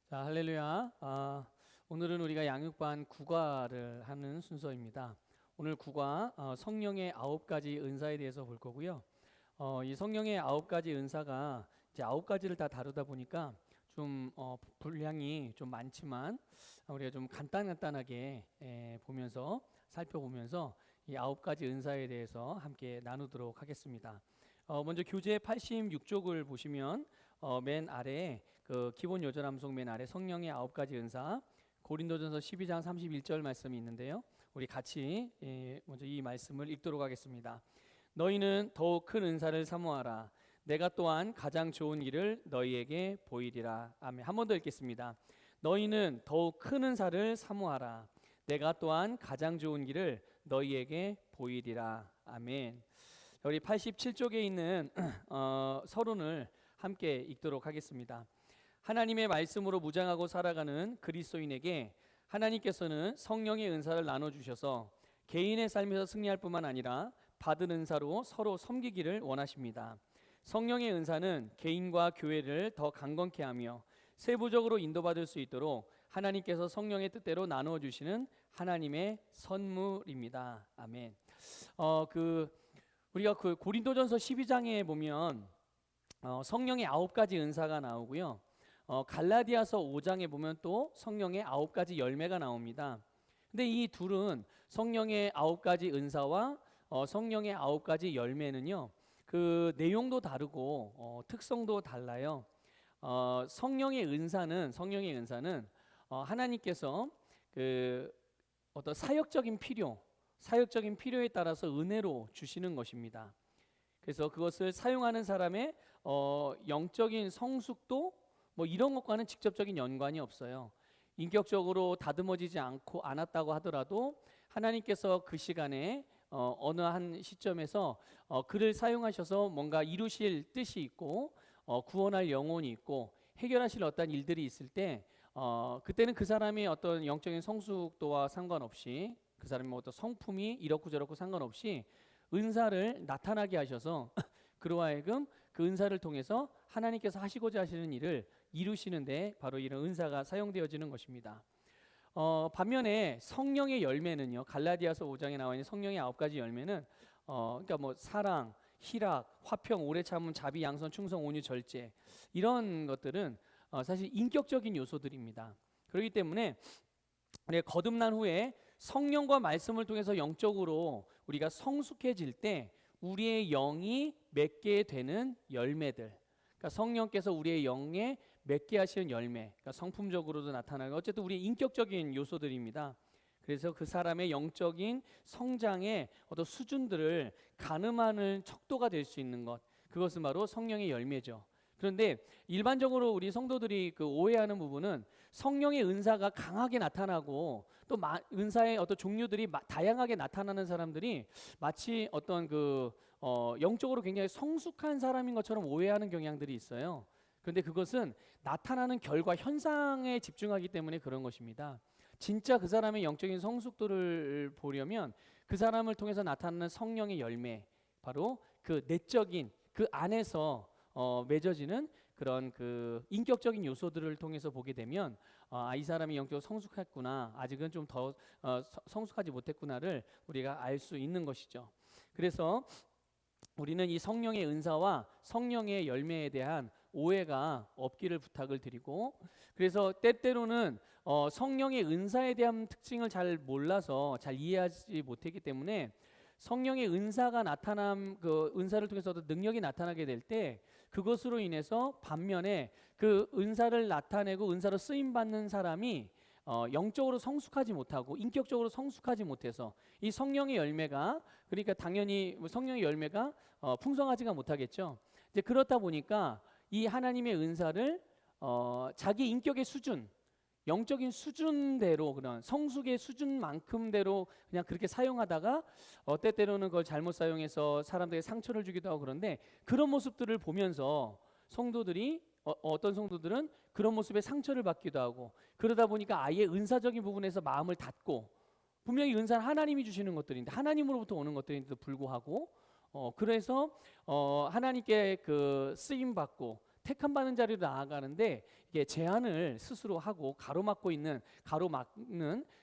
자, 할렐루야. 오늘은 우리가 양육반 국화를 하는 순서입니다. 오늘 국화 성령의 9가지 은사에 대해서 볼 거고요. 이 성령의 9가지 은사가 이제 9가지를 다 다루다 보니까 좀 분량이 좀 많지만 우리가 좀 간단하게 보면서 살펴보면서 이 9가지 은사에 대해서 함께 나누도록 하겠습니다. 먼저 교재 86쪽을 보시면 맨 아래에 그 기본 요절 암송 맨 아래 성령의 9가지 은사 고린도전서 12장 31절 말씀이 있는데요. 우리 같이 먼저 이 말씀을 읽도록 하겠습니다. 너희는 더욱 큰 은사를 사모하라. 내가 또한 가장 좋은 일을 너희에게 보이리라. 아멘. 한 번 더 읽겠습니다. 너희는 더욱 큰 은사를 사모하라. 내가 또한 가장 좋은 길을 너희에게 보이리라. 아멘. 우리 87쪽에 있는 서론을 함께 읽도록 하겠습니다. 하나님의 말씀으로 무장하고 살아가는 그리스도인에게 하나님께서는 성령의 은사를 나눠주셔서 개인의 삶에서 승리할 뿐만 아니라 받은 은사로 서로 섬기기를 원하십니다. 성령의 은사는 개인과 교회를 더 강건케 하며 세부적으로 인도받을 수 있도록 하나님께서 성령의 뜻대로 나누어 주시는 하나님의 선물입니다. 아멘. 우리가 그 고린도전서 12장에 보면 성령의 9가지 은사가 나오고요. 갈라디아서 5장에 보면 또 성령의 9가지 열매가 나옵니다. 근데 이 둘은 성령의 9가지 은사와 성령의 9가지 열매는요, 그 내용도 다르고 특성도 달라요. 성령의 은사는 하나님께서 그 어떤 사역적인 필요에 따라서 은혜로 주시는 것입니다. 그래서 그것을 사용하는 사람의 영적인 성숙도 뭐 이런 것과는 직접적인 연관이 없어요. 인격적으로 다듬어지지 않았다고 하더라도 하나님께서 그 시간에 어느 한 시점에서 그를 사용하셔서 뭔가 이루실 뜻이 있고 구원할 영혼이 있고 해결하실 어떤 일들이 있을 때 그때는 그 사람의 어떤 영적인 성숙도와 상관없이 그 사람의 어떤 성품이 이렇고 저렇고 상관없이 은사를 나타나게 하셔서 그로 하여금 그 은사를 통해서 하나님께서 하시고자 하시는 일을 이루시는데 바로 이런 은사가 사용되어지는 것입니다. 반면에 성령의 열매는요, 갈라디아서 5장에 나와 있는 성령의 9가지 열매는 그러니까 뭐 사랑, 희락, 화평, 오래 참음, 자비, 양선, 충성, 온유, 절제 이런 것들은 사실 인격적인 요소들입니다. 그렇기 때문에 우리가 거듭난 후에 성령과 말씀을 통해서 영적으로 우리가 성숙해질 때 우리의 영이 맺게 되는 열매들, 그러니까 성령께서 우리의 영에 맺게 하시는 열매, 그러니까 성품적으로도 나타나고 어쨌든 우리의 인격적인 요소들입니다. 그래서 그 사람의 영적인 성장의 어떤 수준들을 가늠하는 척도가 될 수 있는 것, 그것은 바로 성령의 열매죠. 그런데 일반적으로 우리 성도들이 그 오해하는 부분은 성령의 은사가 강하게 나타나고 또 은사의 어떤 종류들이 다양하게 나타나는 사람들이 마치 어떤 영적으로 굉장히 성숙한 사람인 것처럼 오해하는 경향들이 있어요. 그런데 그것은 나타나는 결과 현상에 집중하기 때문에 그런 것입니다. 진짜 그 사람의 영적인 성숙도를 보려면 그 사람을 통해서 나타나는 성령의 열매, 바로 그 내적인 그 안에서 맺어지는 그런 그 인격적인 요소들을 통해서 보게 되면 이 사람이 영적으로 성숙했구나, 아직은 좀 더 성숙하지 못했구나를 우리가 알 수 있는 것이죠. 그래서 우리는 이 성령의 은사와 성령의 열매에 대한 오해가 없기를 부탁을 드리고, 그래서 때때로는 성령의 은사에 대한 특징을 잘 몰라서 잘 이해하지 못했기 때문에 성령의 은사가 그 은사를 통해서 능력이 나타나게 될 때 그것으로 인해서 반면에 그 은사를 나타내고 은사로 쓰임 받는 사람이 영적으로 성숙하지 못하고 인격적으로 성숙하지 못해서 이 성령의 열매가, 그러니까 당연히 성령의 열매가 풍성하지가 못하겠죠. 이제 그렇다 보니까 이 하나님의 은사를 자기 인격의 수준, 영적인 수준대로, 그런 성숙의 수준만큼대로 그냥 그렇게 사용하다가 때때로는 그걸 잘못 사용해서 사람들에게 상처를 주기도 하고, 그런데 그런 모습들을 보면서 성도들이 어떤 성도들은 그런 모습에 상처를 받기도 하고, 그러다 보니까 아예 은사적인 부분에서 마음을 닫고, 분명히 은사는 하나님이 주시는 것들인데, 하나님으로부터 오는 것들인데도 불구하고 그래서 하나님께 그 쓰임 받고 택함 받는 자리로 나아가는데 이게 제한을 스스로 하고 가로막는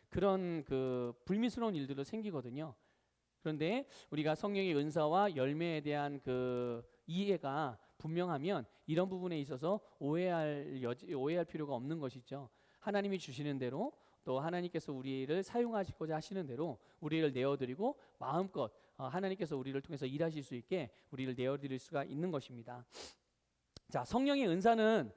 그런 그 불미스러운 일들도 생기거든요. 그런데 우리가 성령의 은사와 열매에 대한 그 이해가 분명하면 이런 부분에 있어서 오해할 필요가 없는 것이죠. 하나님이 주시는 대로 또 하나님께서 우리를 사용하시고자 하시는 대로 우리를 내어드리고 마음껏 하나님께서 우리를 통해서 일하실 수 있게 우리를 내어드릴 수가 있는 것입니다. 자, 성령의 은사는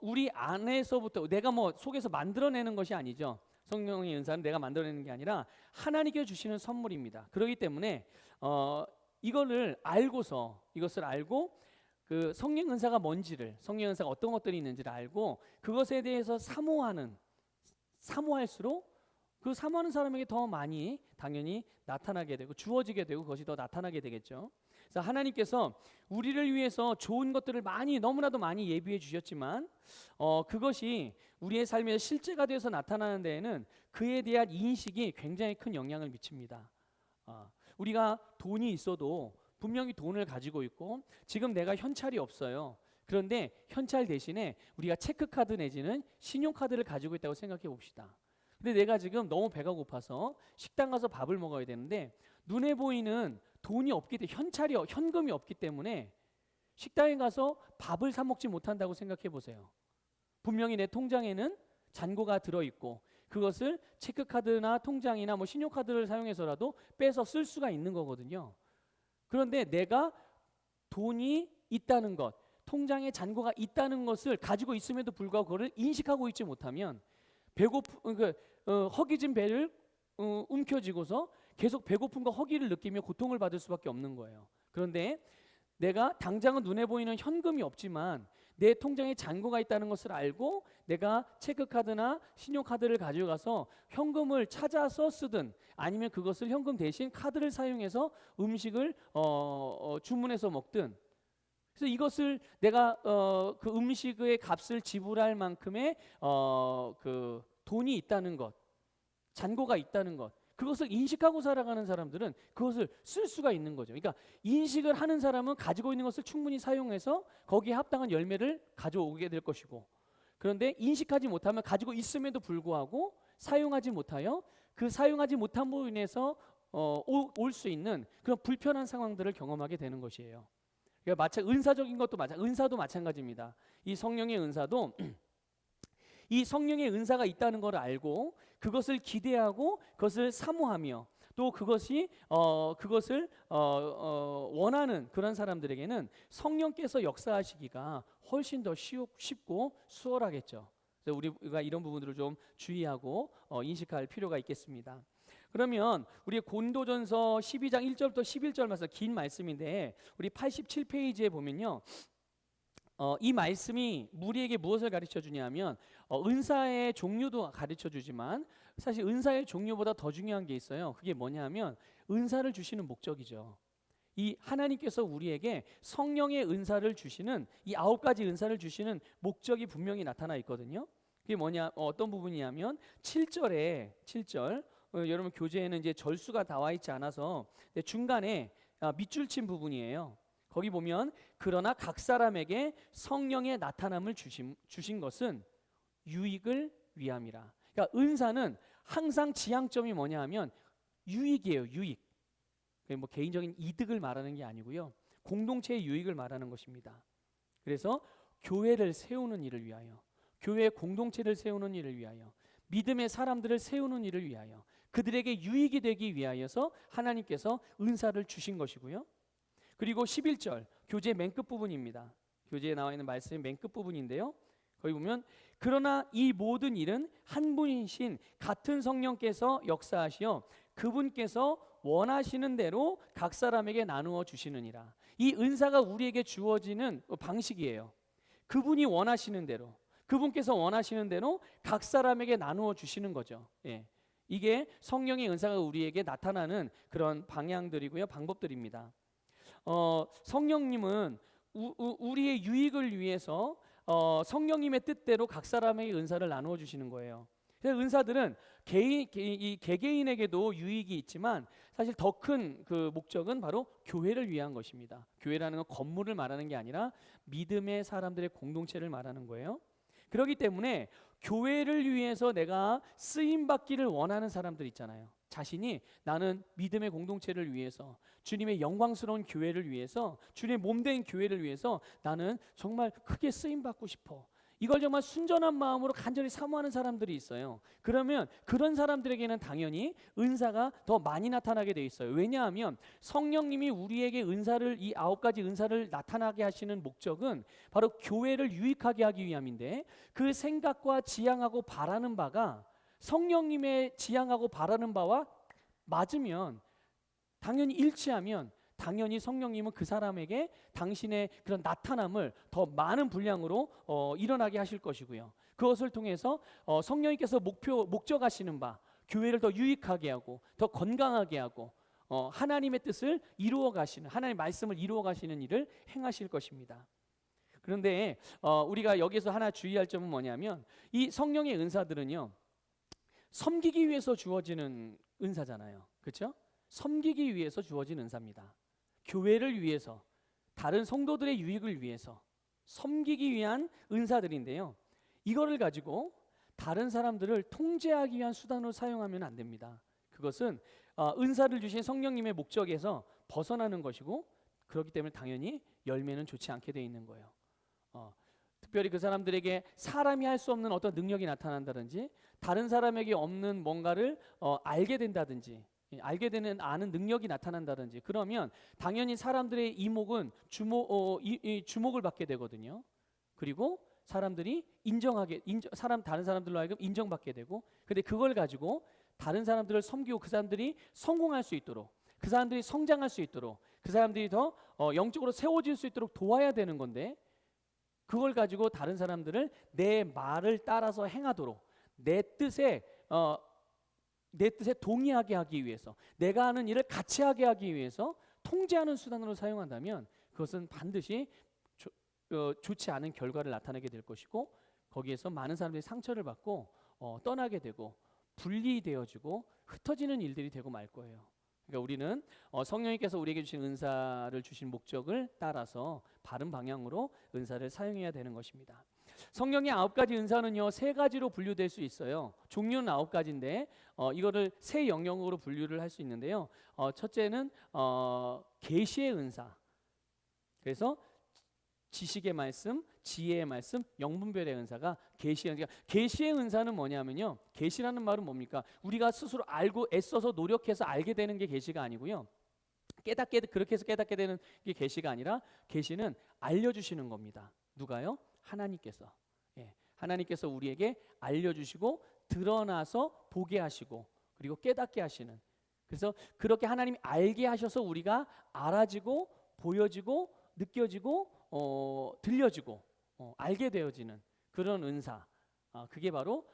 우리 안에서부터 내가 뭐 속에서 만들어내는 것이 아니죠. 성령의 은사는 내가 만들어내는 게 아니라 하나님께 주시는 선물입니다. 그렇기 때문에 이것을 알고 그 성령 은사가 뭔지를, 성령 은사가 어떤 것들이 있는지를 알고 그것에 대해서 사모할수록 그 사모하는 사람에게 더 많이 당연히 나타나게 되고 주어지게 되고 그것이 더 나타나게 되겠죠. 그래서 하나님께서 우리를 위해서 좋은 것들을 너무나도 많이 예비해 주셨지만 그것이 우리의 삶에 실제가 되어서 나타나는 데에는 그에 대한 인식이 굉장히 큰 영향을 미칩니다. 우리가 돈이 있어도 분명히 돈을 가지고 있고 지금 내가 현찰이 없어요. 그런데 현찰 대신에 우리가 체크카드 내지는 신용카드를 가지고 있다고 생각해 봅시다. 근데 내가 지금 너무 배가 고파서 식당 가서 밥을 먹어야 되는데 눈에 보이는 돈이 현금이 없기 때문에 식당에 가서 밥을 사 먹지 못한다고 생각해 보세요. 분명히 내 통장에는 잔고가 들어있고 그것을 체크카드나 통장이나 뭐 신용카드를 사용해서라도 빼서 쓸 수가 있는 거거든요. 그런데 내가 돈이 있다는 것, 통장에 잔고가 있다는 것을 가지고 있음에도 불구하고 그걸 인식하고 있지 못하면 허기진 배를 움켜쥐고서 계속 배고픔과 허기를 느끼며 고통을 받을 수밖에 없는 거예요. 그런데 내가 당장은 눈에 보이는 현금이 없지만 내 통장에 잔고가 있다는 것을 알고 내가 체크카드나 신용카드를 가지고 가서 현금을 찾아서 쓰든 아니면 그것을 현금 대신 카드를 사용해서 음식을 주문해서 먹든, 그래서 이것을 내가 그 음식의 값을 지불할 만큼의 그 돈이 있다는 것, 잔고가 있다는 것, 그것을 인식하고 살아가는 사람들은 그것을 쓸 수가 있는 거죠. 그러니까 인식을 하는 사람은 가지고 있는 것을 충분히 사용해서 거기에 합당한 열매를 가져오게 될 것이고, 그런데 인식하지 못하면 가지고 있음에도 불구하고 사용하지 못하여 그 사용하지 못함으로 인해서 올 수 있는 그런 불편한 상황들을 경험하게 되는 것이에요. 그러니까 은사도 마찬가지입니다. 이 성령의 은사도 이 성령의 은사가 있다는 걸 알고 그것을 기대하고 그것을 사모하며 또 그것을 원하는 그런 사람들에게는 성령께서 역사하시기가 훨씬 더 쉽고 수월하겠죠. 그래서 우리가 이런 부분들을 좀 주의하고 인식할 필요가 있겠습니다. 그러면 우리 고린도전서 12장 1절부터 11절 말씀, 긴 말씀인데 우리 87페이지에 보면요, 이 말씀이 우리에게 무엇을 가르쳐 주냐면 은사의 종류도 가르쳐 주지만 사실 은사의 종류보다 더 중요한 게 있어요. 그게 뭐냐면 은사를 주시는 목적이죠. 이 하나님께서 우리에게 성령의 은사를 주시는 이 9가지 은사를 주시는 목적이 분명히 나타나 있거든요. 그게 어떤 부분이냐면 7절 여러분 교재에는 이제 절수가 나와 있지 않아서 중간에 밑줄 친 부분이에요. 거기 보면 그러나 각 사람에게 성령의 나타남을 주신 것은 유익을 위함이라. 그러니까 은사는 항상 지향점이 뭐냐 하면 유익이에요. 유익. 뭐 개인적인 이득을 말하는 게 아니고요, 공동체의 유익을 말하는 것입니다. 그래서 교회를 세우는 일을 위하여, 교회 공동체를 세우는 일을 위하여, 믿음의 사람들을 세우는 일을 위하여, 그들에게 유익이 되기 위하여서 하나님께서 은사를 주신 것이고요. 그리고 11절 교재 맨 끝부분입니다. 교재에 나와 있는 말씀의 맨 끝부분인데요, 거기 보면 그러나 이 모든 일은 한 분이신 같은 성령께서 역사하시어 그분께서 원하시는 대로 각 사람에게 나누어 주시느니라. 이 은사가 우리에게 주어지는 방식이에요. 그분이 원하시는 대로, 그분께서 원하시는 대로 각 사람에게 나누어 주시는 거죠. 이게 성령의 은사가 우리에게 나타나는 그런 방향들이고요, 방법들입니다. 성령님은 우리의 유익을 위해서 성령님의 뜻대로 각 사람에게 은사를 나누어 주시는 거예요. 그래서 은사들은 이 개개인에게도 유익이 있지만 사실 더 큰 그 목적은 바로 교회를 위한 것입니다. 교회라는 건 건물을 말하는 게 아니라 믿음의 사람들의 공동체를 말하는 거예요. 그렇기 때문에 교회를 위해서 내가 쓰임 받기를 원하는 사람들 있잖아요. 자신이 나는 믿음의 공동체를 위해서, 주님의 영광스러운 교회를 위해서, 주님의 몸된 교회를 위해서 나는 정말 크게 쓰임 받고 싶어. 이걸 정말 순전한 마음으로 간절히 사모하는 사람들이 있어요. 그러면 그런 사람들에게는 당연히 은사가 더 많이 나타나게 돼 있어요. 왜냐하면 성령님이 우리에게 은사를, 이 9가지 은사를 나타나게 하시는 목적은 바로 교회를 유익하게 하기 위함인데, 그 생각과 지향하고 바라는 바가 성령님의 지향하고 바라는 바와 맞으면, 당연히 일치하면, 당연히 성령님은 그 사람에게 당신의 그런 나타남을 더 많은 분량으로 일어나게 하실 것이고요. 그것을 통해서 성령님께서 목적하시는 바, 교회를 더 유익하게 하고 더 건강하게 하고 하나님의 뜻을 이루어 가시는, 하나님의 말씀을 이루어 가시는 일을 행하실 것입니다. 그런데 우리가 여기서 하나 주의할 점은 뭐냐면, 이 성령의 은사들은요, 섬기기 위해서 주어지는 은사잖아요. 그렇죠? 섬기기 위해서 주어진 은사입니다. 교회를 위해서, 다른 성도들의 유익을 위해서 섬기기 위한 은사들인데요, 이거를 가지고 다른 사람들을 통제하기 위한 수단으로 사용하면 안 됩니다. 그것은 은사를 주신 성령님의 목적에서 벗어나는 것이고, 그렇기 때문에 당연히 열매는 좋지 않게 되어 있는 거예요. 특별히 그 사람들에게 사람이 할 수 없는 어떤 능력이 나타난다든지, 다른 사람에게 없는 뭔가를 알게 된다든지, 알게 되는 아는 능력이 나타난다든지, 그러면 당연히 사람들의 이목은 주목을 받게 되거든요. 그리고 사람들이 다른 사람들로 하여금 인정받게 되고, 근데 그걸 가지고 다른 사람들을 섬기고 그 사람들이 성공할 수 있도록, 그 사람들이 성장할 수 있도록, 그 사람들이 더 영적으로 세워질 수 있도록 도와야 되는 건데, 그걸 가지고 다른 사람들을 내 말을 따라서 행하도록, 내 뜻에 동의하게 하기 위해서, 내가 하는 일을 같이 하게 하기 위해서 통제하는 수단으로 사용한다면, 그것은 반드시 좋지 않은 결과를 나타내게 될 것이고, 거기에서 많은 사람들이 상처를 받고 떠나게 되고 분리되어지고 흩어지는 일들이 되고 말 거예요. 그러니까 우리는 성령님께서 우리에게 주신 은사를 주신 목적을 따라서 바른 방향으로 은사를 사용해야 되는 것입니다. 성령의 9가지 은사는요, 3가지로 분류될 수 있어요. 종류는 9가지인데 이거를 세 영역으로 분류를 할 수 있는데요. 첫째는 계시의 은사. 그래서 지식의 말씀, 지혜의 말씀, 영분별의 은사가 계시의 은사. 계시의 은사는 뭐냐면요, 계시라는 말은 뭡니까? 우리가 스스로 알고 애써서 노력해서 알게 되는 게 계시가 아니고요, 그렇게 해서 깨닫게 되는 게 계시가 아니라, 계시는 알려주시는 겁니다. 누가요? 하나님께서. 하나님께서 우리에게 알려주시고 드러나서 보게 하시고 그리고 깨닫게 하시는, 그래서 그렇게 하나님이 알게 하셔서 우리가 알아지고 보여지고 느껴지고 들려지고 알게 되어지는 그런 은사, 그게 바로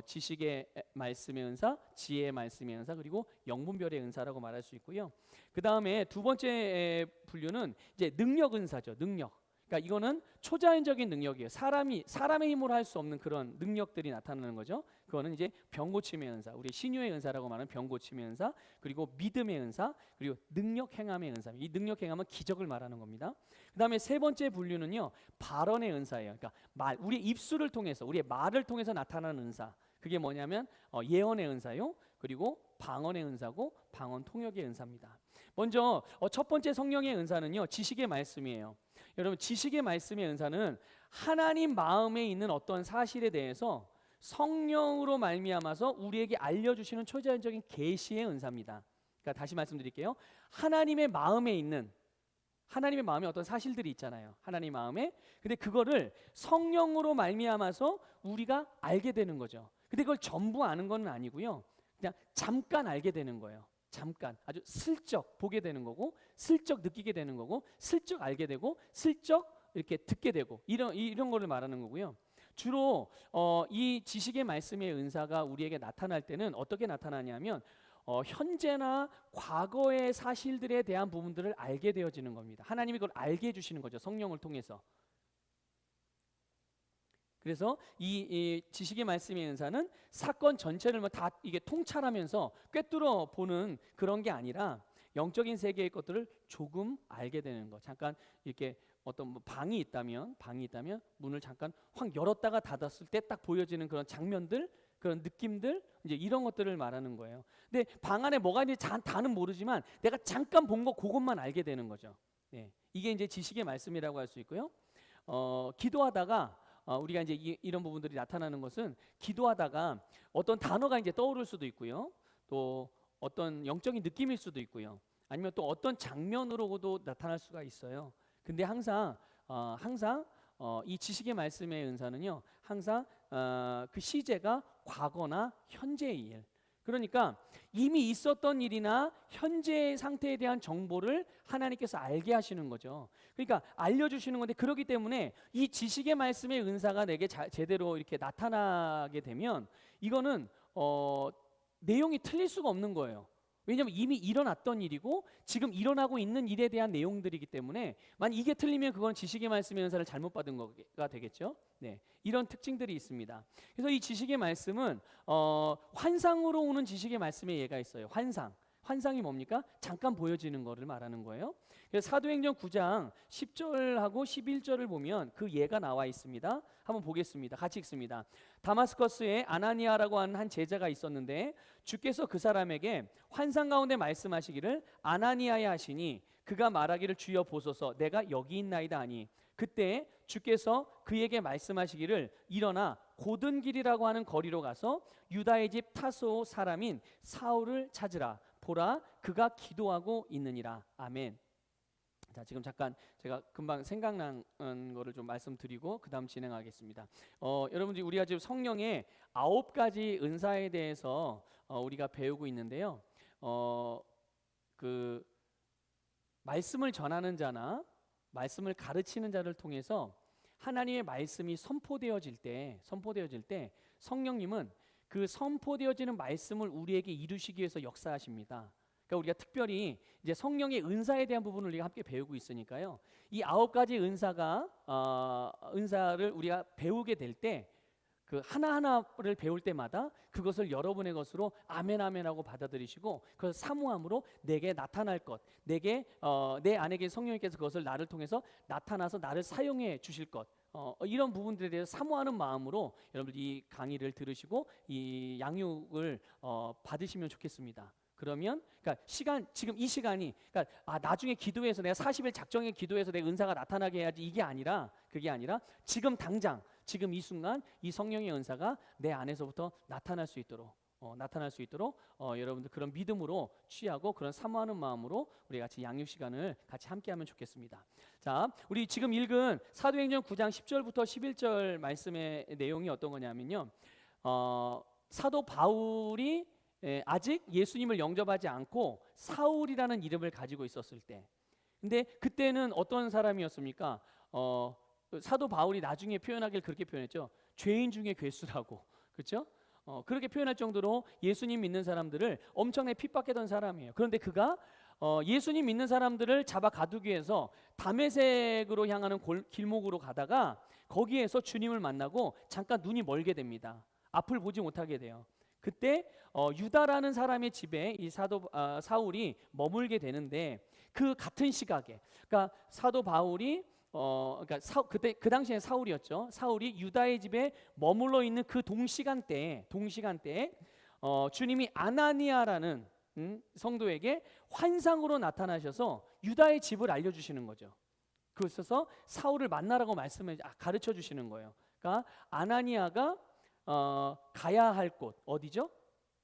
지식의 말씀의 은사, 지혜의 말씀의 은사, 그리고 영분별의 은사라고 말할 수 있고요. 그 다음에 두 번째 분류는 이제 능력 은사죠. 능력. 그러니까 이거는 초자연적인 능력이에요. 사람의 힘으로 할 수 없는 그런 능력들이 나타나는 거죠. 그거는 이제 병고침의 은사, 우리 신유의 은사라고 말하는 병고침의 은사, 그리고 믿음의 은사, 그리고 능력 행함의 은사. 이 능력 행함은 기적을 말하는 겁니다. 그 다음에 세 번째 분류는요, 발언의 은사예요. 그러니까 우리의 입술을 통해서, 우리의 말을 통해서 나타나는 은사. 그게 뭐냐면 예언의 은사요, 그리고 방언의 은사고 방언 통역의 은사입니다. 먼저 첫 번째 성령의 은사는요, 지식의 말씀이에요. 여러분, 지식의 말씀의 은사는 하나님 마음에 있는 어떤 사실에 대해서 성령으로 말미암아서 우리에게 알려주시는 초자연적인 계시의 은사입니다. 그러니까 다시 말씀드릴게요. 하나님의 마음에 어떤 사실들이 있잖아요. 하나님 마음에. 근데 그거를 성령으로 말미암아서 우리가 알게 되는 거죠. 근데 그걸 전부 아는 건 아니고요, 그냥 잠깐 알게 되는 거예요. 잠깐, 아주 슬쩍 보게 되는 거고, 슬쩍 느끼게 되는 거고, 슬쩍 알게 되고, 슬쩍 이렇게 듣게 되고, 이런 거를 말하는 거고요. 주로 이 지식의 말씀의 은사가 우리에게 나타날 때는 어떻게 나타나냐면, 현재나 과거의 사실들에 대한 부분들을 알게 되어지는 겁니다. 하나님이 그걸 알게 해주시는 거죠, 성령을 통해서. 그래서 이 지식의 말씀의 은사는 사건 전체를 뭐 다 이게 통찰하면서 꿰뚫어 보는 그런 게 아니라 영적인 세계의 것들을 조금 알게 되는 거. 잠깐 이렇게 어떤 뭐 방이 있다면 문을 잠깐 확 열었다가 닫았을 때 딱 보여지는 그런 장면들, 그런 느낌들, 이제 이런 것들을 말하는 거예요. 근데 방 안에 뭐가 있는지 다는 모르지만 내가 잠깐 본 거 그것만 알게 되는 거죠. 네, 이게 이제 지식의 말씀이라고 할 수 있고요. 기도하다가 우리가 이제 이런 부분들이 나타나는 것은 기도하다가 어떤 단어가 이제 떠오를 수도 있고요. 또 어떤 영적인 느낌일 수도 있고요. 아니면 또 어떤 장면으로도 나타날 수가 있어요. 근데 항상 이 지식의 말씀의 은사는요, 항상 그 시제가 과거나 현재의 일. 그러니까 이미 있었던 일이나 현재의 상태에 대한 정보를 하나님께서 알게 하시는 거죠. 그러니까 알려주시는 건데, 그렇기 때문에 이 지식의 말씀의 은사가 내게 제대로 이렇게 나타나게 되면 이거는 내용이 틀릴 수가 없는 거예요. 왜냐하면 이미 일어났던 일이고 지금 일어나고 있는 일에 대한 내용들이기 때문에 만약 이게 틀리면 그건 지식의 말씀의 은사를 잘못 받은 거가 되겠죠. 네, 이런 특징들이 있습니다. 그래서 이 지식의 말씀은 환상으로 오는 지식의 말씀의 예가 있어요. 환상이 뭡니까? 잠깐 보여지는 거를 말하는 거예요. 그래서 사도행전 9장 10절하고 11절을 보면 그 예가 나와 있습니다. 한번 보겠습니다. 같이 읽습니다. 다마스커스에 아나니아라고 하는 한 제자가 있었는데 주께서 그 사람에게 환상 가운데 말씀하시기를 아나니아야 하시니 그가 말하기를 주여 보소서 내가 여기 있나이다 하니 그때 주께서 그에게 말씀하시기를 일어나 고든 길이라고 하는 거리로 가서 유다의 집 타소 사람인 사울을 찾으라. 보라 그가 기도하고 있느니라. 아멘. 자, 지금 잠깐 제가 금방 생각난 거를 좀 말씀드리고 그 다음 진행하겠습니다. 여러분들이 우리가 지금 성령의 9가지 은사에 대해서 우리가 배우고 있는데요. 그 말씀을 전하는 자나 말씀을 가르치는 자를 통해서 하나님의 말씀이 선포되어질 때 성령님은 그 선포되어지는 말씀을 우리에게 이루시기 위해서 역사하십니다. 그러니까 우리가 특별히 이제 성령의 은사에 대한 부분을 우리가 함께 배우고 있으니까요. 이 9가지 은사를 우리가 배우게 될 때 그 하나하나를 배울 때마다 그것을 여러분의 것으로 아멘 아멘하고 받아들이시고 그것을 사모함으로 내게 나타날 것, 내 안에 계신 성령님께서 그것을 나를 통해서 나타나서 나를 사용해 주실 것, 이런 부분들에 대해서 사모하는 마음으로 여러분들 이 강의를 들으시고 이 양육을 받으시면 좋겠습니다. 그러면 그러니까 지금 이 시간이 그러니까 나중에 기도해서 내가 40일 작정해 기도해서 내 은사가 나타나게 해야지 그게 아니라 지금 당장 지금 이 순간 이 성령의 은사가 내 안에서부터 나타날 수 있도록 여러분들 그런 믿음으로 취하고 그런 사모하는 마음으로 우리 같이 양육 시간을 같이 함께하면 좋겠습니다. 자, 우리 지금 읽은 사도행전 9장 10절부터 11절 말씀의 내용이 어떤 거냐면요. 사도 바울이 아직 예수님을 영접하지 않고 사울이라는 이름을 가지고 있었을 때, 근데 그때는 어떤 사람이었습니까? 사도 바울이 나중에 표현하길 그렇게 표현했죠. 죄인 중에 괴수라고, 그렇죠? 그렇게 표현할 정도로 예수님 믿는 사람들을 엄청나게 핍박했던 사람이에요. 그런데 그가 예수님 믿는 사람들을 잡아 가두기 위해서 다메섹으로 향하는 길목으로 가다가 거기에서 주님을 만나고 잠깐 눈이 멀게 됩니다. 앞을 보지 못하게 돼요. 그때 유다라는 사람의 집에 이 사울이 머물게 되는데 그 같은 시각에, 그러니까 사도 바울이 그때 그 당시에 사울이었죠. 사울이 유다의 집에 머물러 있는 그 동시간대에 주님이 아나니아라는 성도에게 환상으로 나타나셔서 유다의 집을 알려주시는 거죠. 그래서 사울을 만나라고 가르쳐 주시는 거예요. 그러니까 아나니아가 가야 할 곳 어디죠?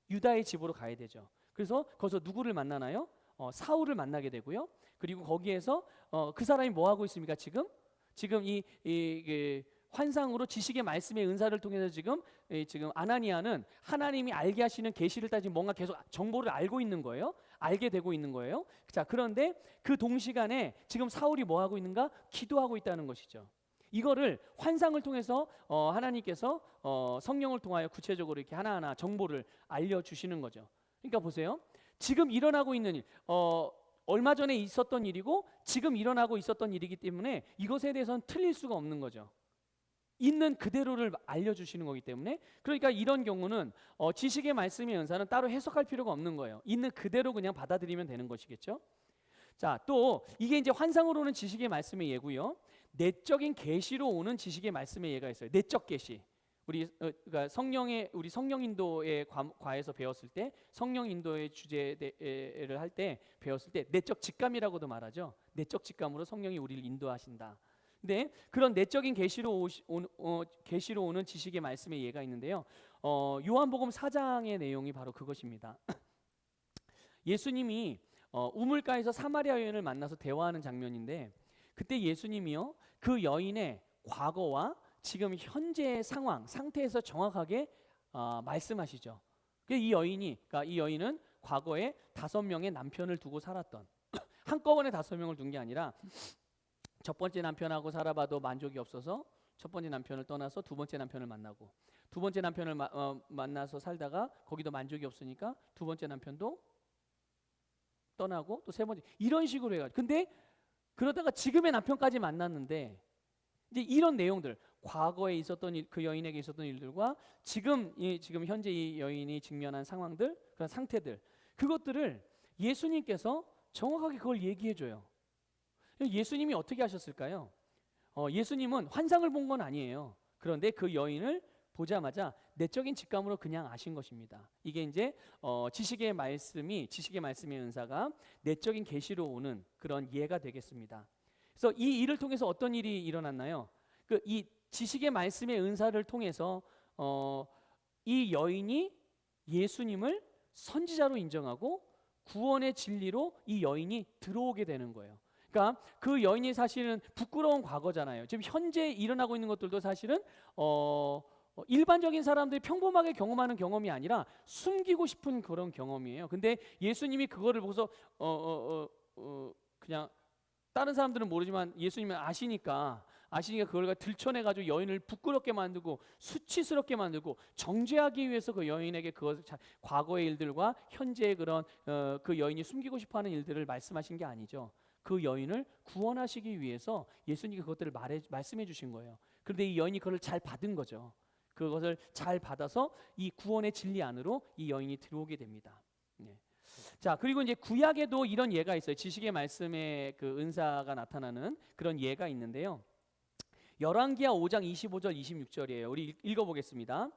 유다의 집으로 가야 되죠. 그래서 거기서 누구를 만나나요? 사울을 만나게 되고요. 그리고 거기에서 그 사람이 뭐 하고 있습니까? 지금 이 환상으로 지식의 말씀의 은사를 통해서 지금 아나니아는 하나님이 알게 하시는 계시를 따지고 뭔가 계속 정보를 알고 있는 거예요. 알게 되고 있는 거예요. 자, 그런데 그 동시간에 지금 사울이 뭐 하고 있는가? 기도하고 있다는 것이죠. 이거를 환상을 통해서 하나님께서 성령을 통하여 구체적으로 이렇게 하나하나 정보를 알려주시는 거죠. 그러니까 보세요. 지금 일어나고 있는 일, 얼마 전에 있었던 일이고 지금 일어나고 있었던 일이기 때문에 이것에 대해서는 틀릴 수가 없는 거죠. 있는 그대로를 알려주시는 거기 때문에, 그러니까 이런 경우는 지식의 말씀의 은사는 따로 해석할 필요가 없는 거예요. 있는 그대로 그냥 받아들이면 되는 것이겠죠. 자, 또 이게 이제 환상으로 오는 지식의 말씀의 예고요. 내적인 계시로 오는 지식의 말씀의 예가 있어요. 내적 계시. 그러니까 우리 성령 인도의 과에서 배웠을 때, 성령 인도의 주제를 할 때 배웠을 때 내적 직감이라고도 말하죠. 내적 직감으로 성령이 우리를 인도하신다. 근데 그런 내적인 계시로 오는 지식의 말씀의 예가 있는데요. 요한복음 4장의 내용이 바로 그것입니다. 예수님이 우물가에서 사마리아 여인을 만나서 대화하는 장면인데, 그때 예수님이요 그 여인의 과거와 지금 현재의 상태에서 정확하게 말씀하시죠. 이 여인은 과거에 5명의 남편을 두고 살았던 한꺼번에 5명을 둔 게 아니라 첫 번째 남편하고 살아봐도 만족이 없어서 첫 번째 남편을 떠나서 두 번째 남편을 만나고, 두 번째 남편을 만나서 살다가 거기도 만족이 없으니까 두 번째 남편도 떠나고 또 세 번째, 이런 식으로 해가지고, 근데 그러다가 지금의 남편까지 만났는데, 이제 이런 내용들, 과거에 있었던 그 여인에게 있었던 일들과 지금 현재 이 여인이 직면한 상황들, 그런 상태들, 그것들을 예수님께서 정확하게 그걸 얘기해 줘요. 예수님이 어떻게 하셨을까요? 예수님은 환상을 본 건 아니에요. 그런데 그 여인을 보자마자 내적인 직감으로 그냥 아신 것입니다. 이게 이제 지식의 말씀의 은사가 내적인 계시로 오는 그런 예가 되겠습니다. 그래서 이 일을 통해서 어떤 일이 일어났나요? 이 지식의 말씀의 은사를 통해서 이 여인이 예수님을 선지자로 인정하고 구원의 진리로 이 여인이 들어오게 되는 거예요. 그러니까 그 여인이 사실은 부끄러운 과거잖아요. 지금 현재 일어나고 있는 것들도 사실은 일반적인 사람들이 평범하게 경험하는 경험이 아니라 숨기고 싶은 그런 경험이에요. 근데 예수님이 그거를 보고서 그냥 다른 사람들은 모르지만 예수님은 아시니까 그걸 들춰내가지고 여인을 부끄럽게 만들고 수치스럽게 만들고 정죄하기 위해서 그 여인에게 그것 과거의 일들과 현재의 그런 그 여인이 숨기고 싶어하는 일들을 말씀하신 게 아니죠. 그 여인을 구원하시기 위해서 예수님이 그것들을 말씀해 주신 거예요. 그런데 이 여인이 그걸 잘 받은 거죠. 그것을 잘 받아서 이 구원의 진리 안으로 이 여인이 들어오게 됩니다. 네. 자, 그리고 이제 구약에도 이런 예가 있어요. 지식의 말씀의 그 은사가 나타나는 그런 예가 있는데요. 열왕기하 5장 25절 26절이에요. 우리 읽어보겠습니다.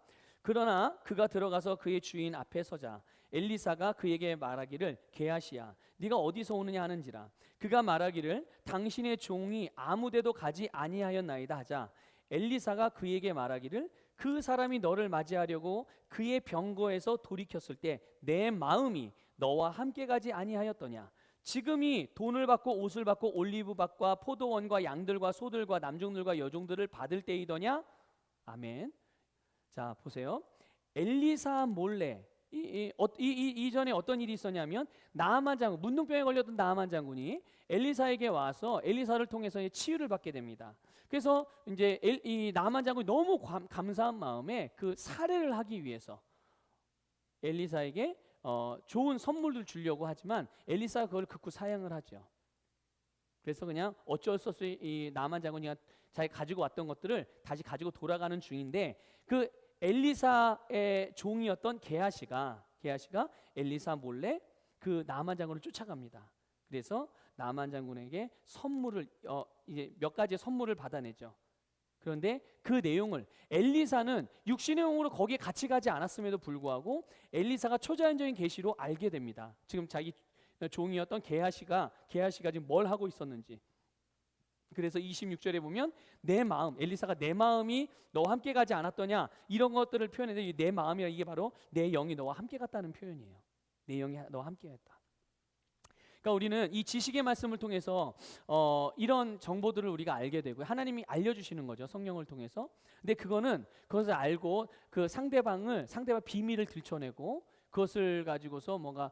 그러나 그가 들어가서 그의 주인 앞에 서자 엘리사가 그에게 말하기를 게하시야 네가 어디서 오느냐 하는지라. 그가 말하기를 당신의 종이 아무데도 가지 아니하였나이다 하자 엘리사가 그에게 말하기를 그 사람이 너를 맞이하려고 그의 병거에서 돌이켰을 때 내 마음이 너와 함께 가지 아니하였더냐. 지금이 돈을 받고 옷을 받고 올리브밭과 포도원과 양들과 소들과 남종들과 여종들을 받을 때이더냐. 아멘. 자, 보세요. 엘리사 몰래 이전에 어떤 일이 있었냐면 나아만 장군, 문둥병에 걸렸던 나아만 장군이 엘리사에게 와서 엘리사를 통해서 치유를 받게 됩니다. 그래서 이제 이 나아만 장군이 너무 감사한 마음에 그 사례를 하기 위해서 엘리사에게 좋은 선물을 주려고 하지만 엘리사가 그걸 극구 사양을 하죠. 그래서 그냥 어쩔 수 없이 이 나아만 장군이 자기 가지고 왔던 것들을 다시 가지고 돌아가는 중인데, 그 엘리사의 종이었던 게하시가 엘리사 몰래 그 나아만 장군을 쫓아갑니다. 그래서 나아만 장군에게 선물을 이제 몇 가지의 선물을 받아내죠. 그런데 그 내용을 엘리사는 육신의 영으로 거기에 같이 가지 않았음에도 불구하고 엘리사가 초자연적인 계시로 알게 됩니다. 지금 자기 종이었던 게하시가 지금 뭘 하고 있었는지. 그래서 26절에 보면 내 마음, 엘리사가 내 마음이 너와 함께 가지 않았더냐 이런 것들을 표현했는데, 내 마음이라 이게 바로 내 영이 너와 함께 갔다는 표현이에요. 내 영이 너와 함께 갔다. 그러니까 우리는 이 지식의 말씀을 통해서 이런 정보들을 우리가 알게 되고 하나님이 알려주시는 거죠, 성령을 통해서. 근데 그것을 알고 그 상대방 비밀을 들춰내고 그것을 가지고서 뭔가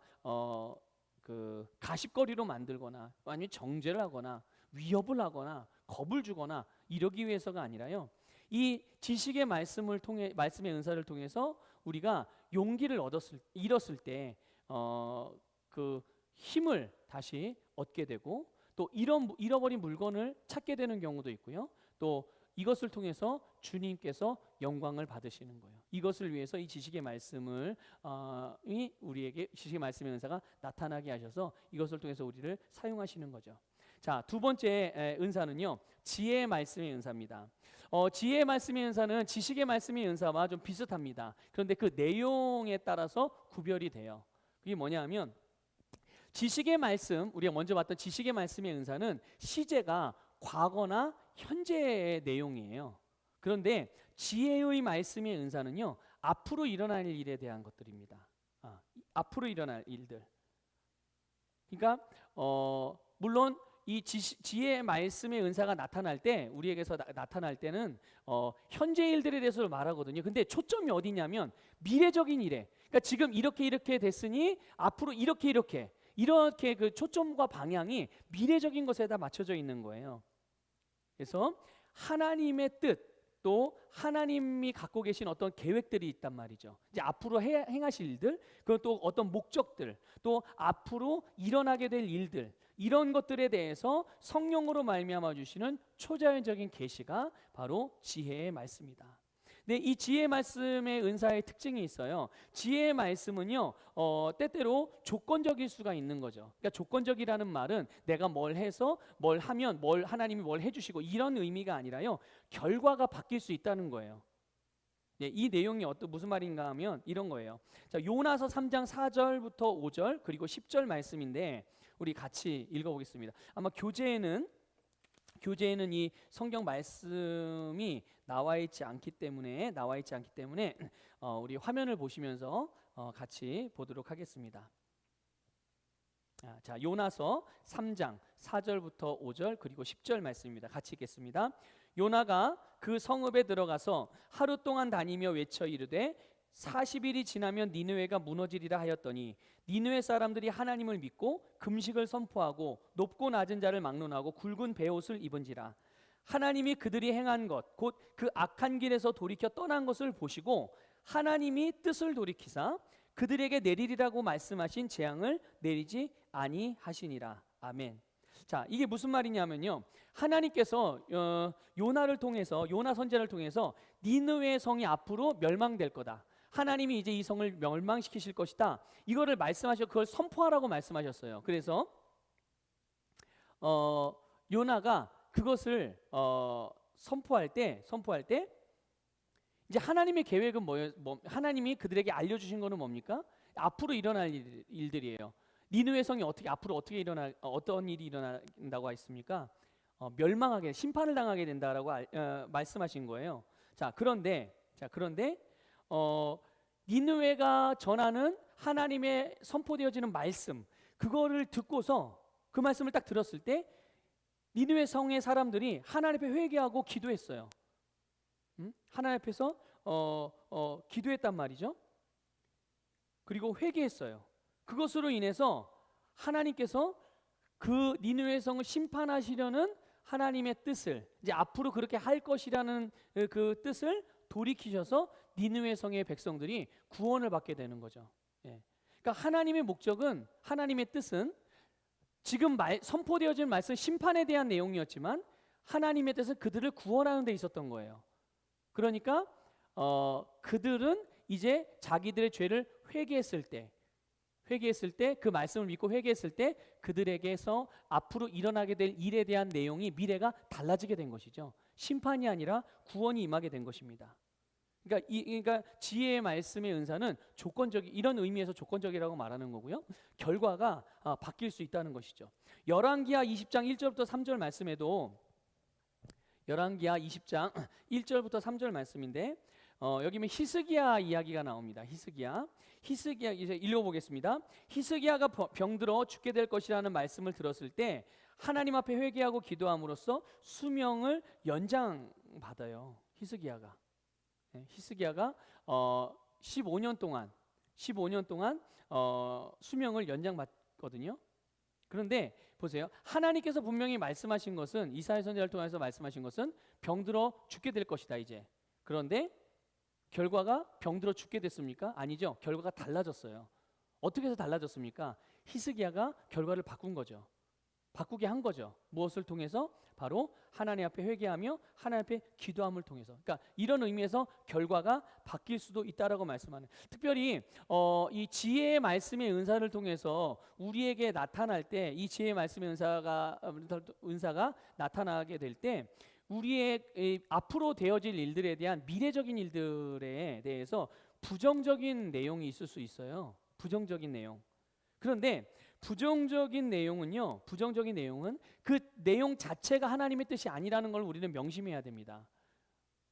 그 가십거리로 만들거나 아니면 정죄를 하거나 위협을 하거나 겁을 주거나 이러기 위해서가 아니라요. 이 지식의 말씀의 은사를 통해서 우리가 용기를 잃었을 때 그 힘을 다시 얻게 되고, 또 잃어버린 물건을 찾게 되는 경우도 있고요. 또 이것을 통해서 주님께서 영광을 받으시는 거예요. 이것을 위해서 이 지식의 말씀을 우리에게 지식의 말씀의 은사가 나타나게 하셔서 이것을 통해서 우리를 사용하시는 거죠. 자, 두 번째 은사는요, 지혜의 말씀의 은사입니다. 지혜의 말씀의 은사는 지식의 말씀의 은사와 좀 비슷합니다. 그런데 그 내용에 따라서 구별이 돼요. 그게 뭐냐면 지식의 말씀, 우리가 먼저 봤던 지식의 말씀의 은사는 시제가 과거나 현재의 내용이에요. 그런데 지혜의 말씀의 은사는요, 앞으로 일어날 일에 대한 것들입니다. 앞으로 일어날 일들. 그러니까 물론 이 지혜의 말씀의 은사가 나타날 때, 우리에게서 나타날 때는 현재 일들에 대해서 말하거든요. 근데 초점이 어디냐면 미래적인 일에. 그러니까 지금 이렇게 됐으니 앞으로 이렇게 그 초점과 방향이 미래적인 것에다 맞춰져 있는 거예요. 그래서 하나님의 뜻, 또 하나님이 갖고 계신 어떤 계획들이 있단 말이죠. 이제 앞으로 행하실 일들, 그리고 또 어떤 목적들, 또 앞으로 일어나게 될 일들, 이런 것들에 대해서 성령으로 말미암아 주시는 초자연적인 계시가 바로 지혜의 말씀이다. 네, 이 지혜의 말씀의 은사의 특징이 있어요. 지혜의 말씀은요, 때때로 조건적일 수가 있는 거죠. 그러니까 조건적이라는 말은 내가 뭘 해서 뭘 하면 하나님이 뭘 해주시고 이런 의미가 아니라요, 결과가 바뀔 수 있다는 거예요. 네, 이 내용이 무슨 말인가 하면 이런 거예요. 자, 요나서 3장 4절부터 5절 그리고 10절 말씀인데 우리 같이 읽어보겠습니다. 아마 교재에는 이 성경 말씀이 나와 있지 않기 때문에 우리 화면을 보시면서 같이 보도록 하겠습니다. 자, 요나서 3장 4절부터 5절 그리고 10절 말씀입니다. 같이 읽겠습니다. 요나가 그 성읍에 들어가서 하루 동안 다니며 외쳐 이르되 40일이 지나면 니느웨가 무너지리라 하였더니 니느웨 사람들이 하나님을 믿고 금식을 선포하고 높고 낮은 자를 막론하고 굵은 베옷을 입은지라. 하나님이 그들이 행한 것 곧 그 악한 길에서 돌이켜 떠난 것을 보시고 하나님이 뜻을 돌이키사 그들에게 내리리라고 말씀하신 재앙을 내리지 아니하시니라. 아멘. 자, 이게 무슨 말이냐면요, 하나님께서 요나를 통해서, 요나 선지자를 통해서 니느웨 성이 앞으로 멸망될 거다, 하나님이 이제 이 성을 멸망시키실 것이다, 이거를 말씀하셔, 그걸 선포하라고 말씀하셨어요. 그래서 요나가 그것을 선포할 때 이제 하나님의 계획은 뭐예요? 하나님이 그들에게 알려주신 거는 뭡니까? 앞으로 일어날 일들이에요. 니느웨 성이 어떤 일이 일어난다고 했습니까? 멸망하게, 심판을 당하게 된다라고 말씀하신 거예요. 자, 그런데 니느웨가 전하는 하나님의 선포되어지는 말씀, 그거를 듣고서 그 말씀을 딱 들었을 때 니느웨 성의 사람들이 하나님 앞에 회개하고 기도했어요. 하나님 앞에서 기도했단 말이죠. 그리고 회개했어요. 그것으로 인해서 하나님께서 그 니느웨 성을 심판하시려는 하나님의 뜻을, 이제 앞으로 그렇게 할 것이라는 그 뜻을 돌이키셔서 니느웨 성의 백성들이 구원을 받게 되는 거죠. 예. 그러니까 하나님의 목적은, 하나님의 뜻은 지금 선포되어진 말씀, 심판에 대한 내용이었지만 하나님의 뜻은 그들을 구원하는 데 있었던 거예요. 그러니까 그들은 이제 자기들의 죄를 회개했을 때 그 말씀을 믿고 회개했을 때 그들에게서 앞으로 일어나게 될 일에 대한 내용이, 미래가 달라지게 된 것이죠. 심판이 아니라 구원이 임하게 된 것입니다. 그러니까 지혜의 말씀의 은사는 이런 의미에서 조건적이라고 말하는 거고요. 결과가 바뀔 수 있다는 것이죠. 열왕기하 20장 1절부터 3절 말씀에도, 열왕기하 20장 1절부터 3절 말씀인데 여기 보면 히스기야 이야기가 나옵니다. 히스기야 이제 읽어보겠습니다. 히스기야가 병들어 죽게 될 것이라는 말씀을 들었을 때 하나님 앞에 회개하고 기도함으로써 수명을 연장받아요. 히스기야가 15년 동안 수명을 연장받거든요. 그런데 보세요, 하나님께서 분명히 말씀하신 것은, 이사야 선지자를 통해서 말씀하신 것은 병들어 죽게 될 것이다 이제. 그런데 결과가 병들어 죽게 됐습니까? 아니죠. 결과가 달라졌어요. 어떻게 해서 달라졌습니까? 히스기야가 결과를 바꾼 거죠. 바꾸게 한 거죠. 무엇을 통해서? 바로 하나님 앞에 회개하며 하나님 앞에 기도함을 통해서. 그러니까 이런 의미에서 결과가 바뀔 수도 있다라고 말씀하는. 특별히 이 지혜의 말씀의 은사를 통해서 우리에게 나타날 때, 이 지혜의 말씀의 은사가 나타나게 될 때 우리의 앞으로 되어질 일들에 대한 미래적인 일들에 대해서 부정적인 내용이 있을 수 있어요. 부정적인 내용. 그런데 부정적인 내용은 그 내용 자체가 하나님의 뜻이 아니라는 걸 우리는 명심해야 됩니다.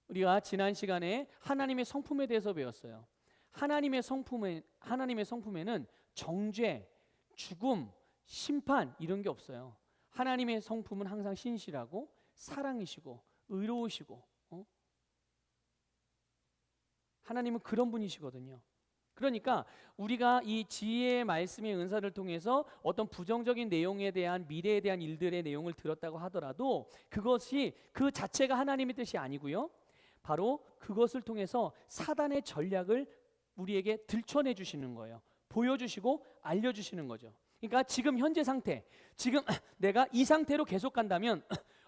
우리가 지난 시간에 하나님의 성품에 대해서 배웠어요. 하나님의 성품에는 정죄, 죽음, 심판 이런 게 없어요. 하나님의 성품은 항상 신실하고 사랑이시고 의로우시고 하나님은 그런 분이시거든요. 그러니까 우리가 이 지혜의 말씀의 은사를 통해서 어떤 부정적인 내용에 대한 미래에 대한 일들의 내용을 들었다고 하더라도 그것이 그 자체가 하나님의 뜻이 아니고요. 바로 그것을 통해서 사단의 전략을 우리에게 들춰내 주시는 거예요. 보여주시고 알려주시는 거죠. 그러니까 지금 현재 상태, 지금 내가 이 상태로 계속 간다면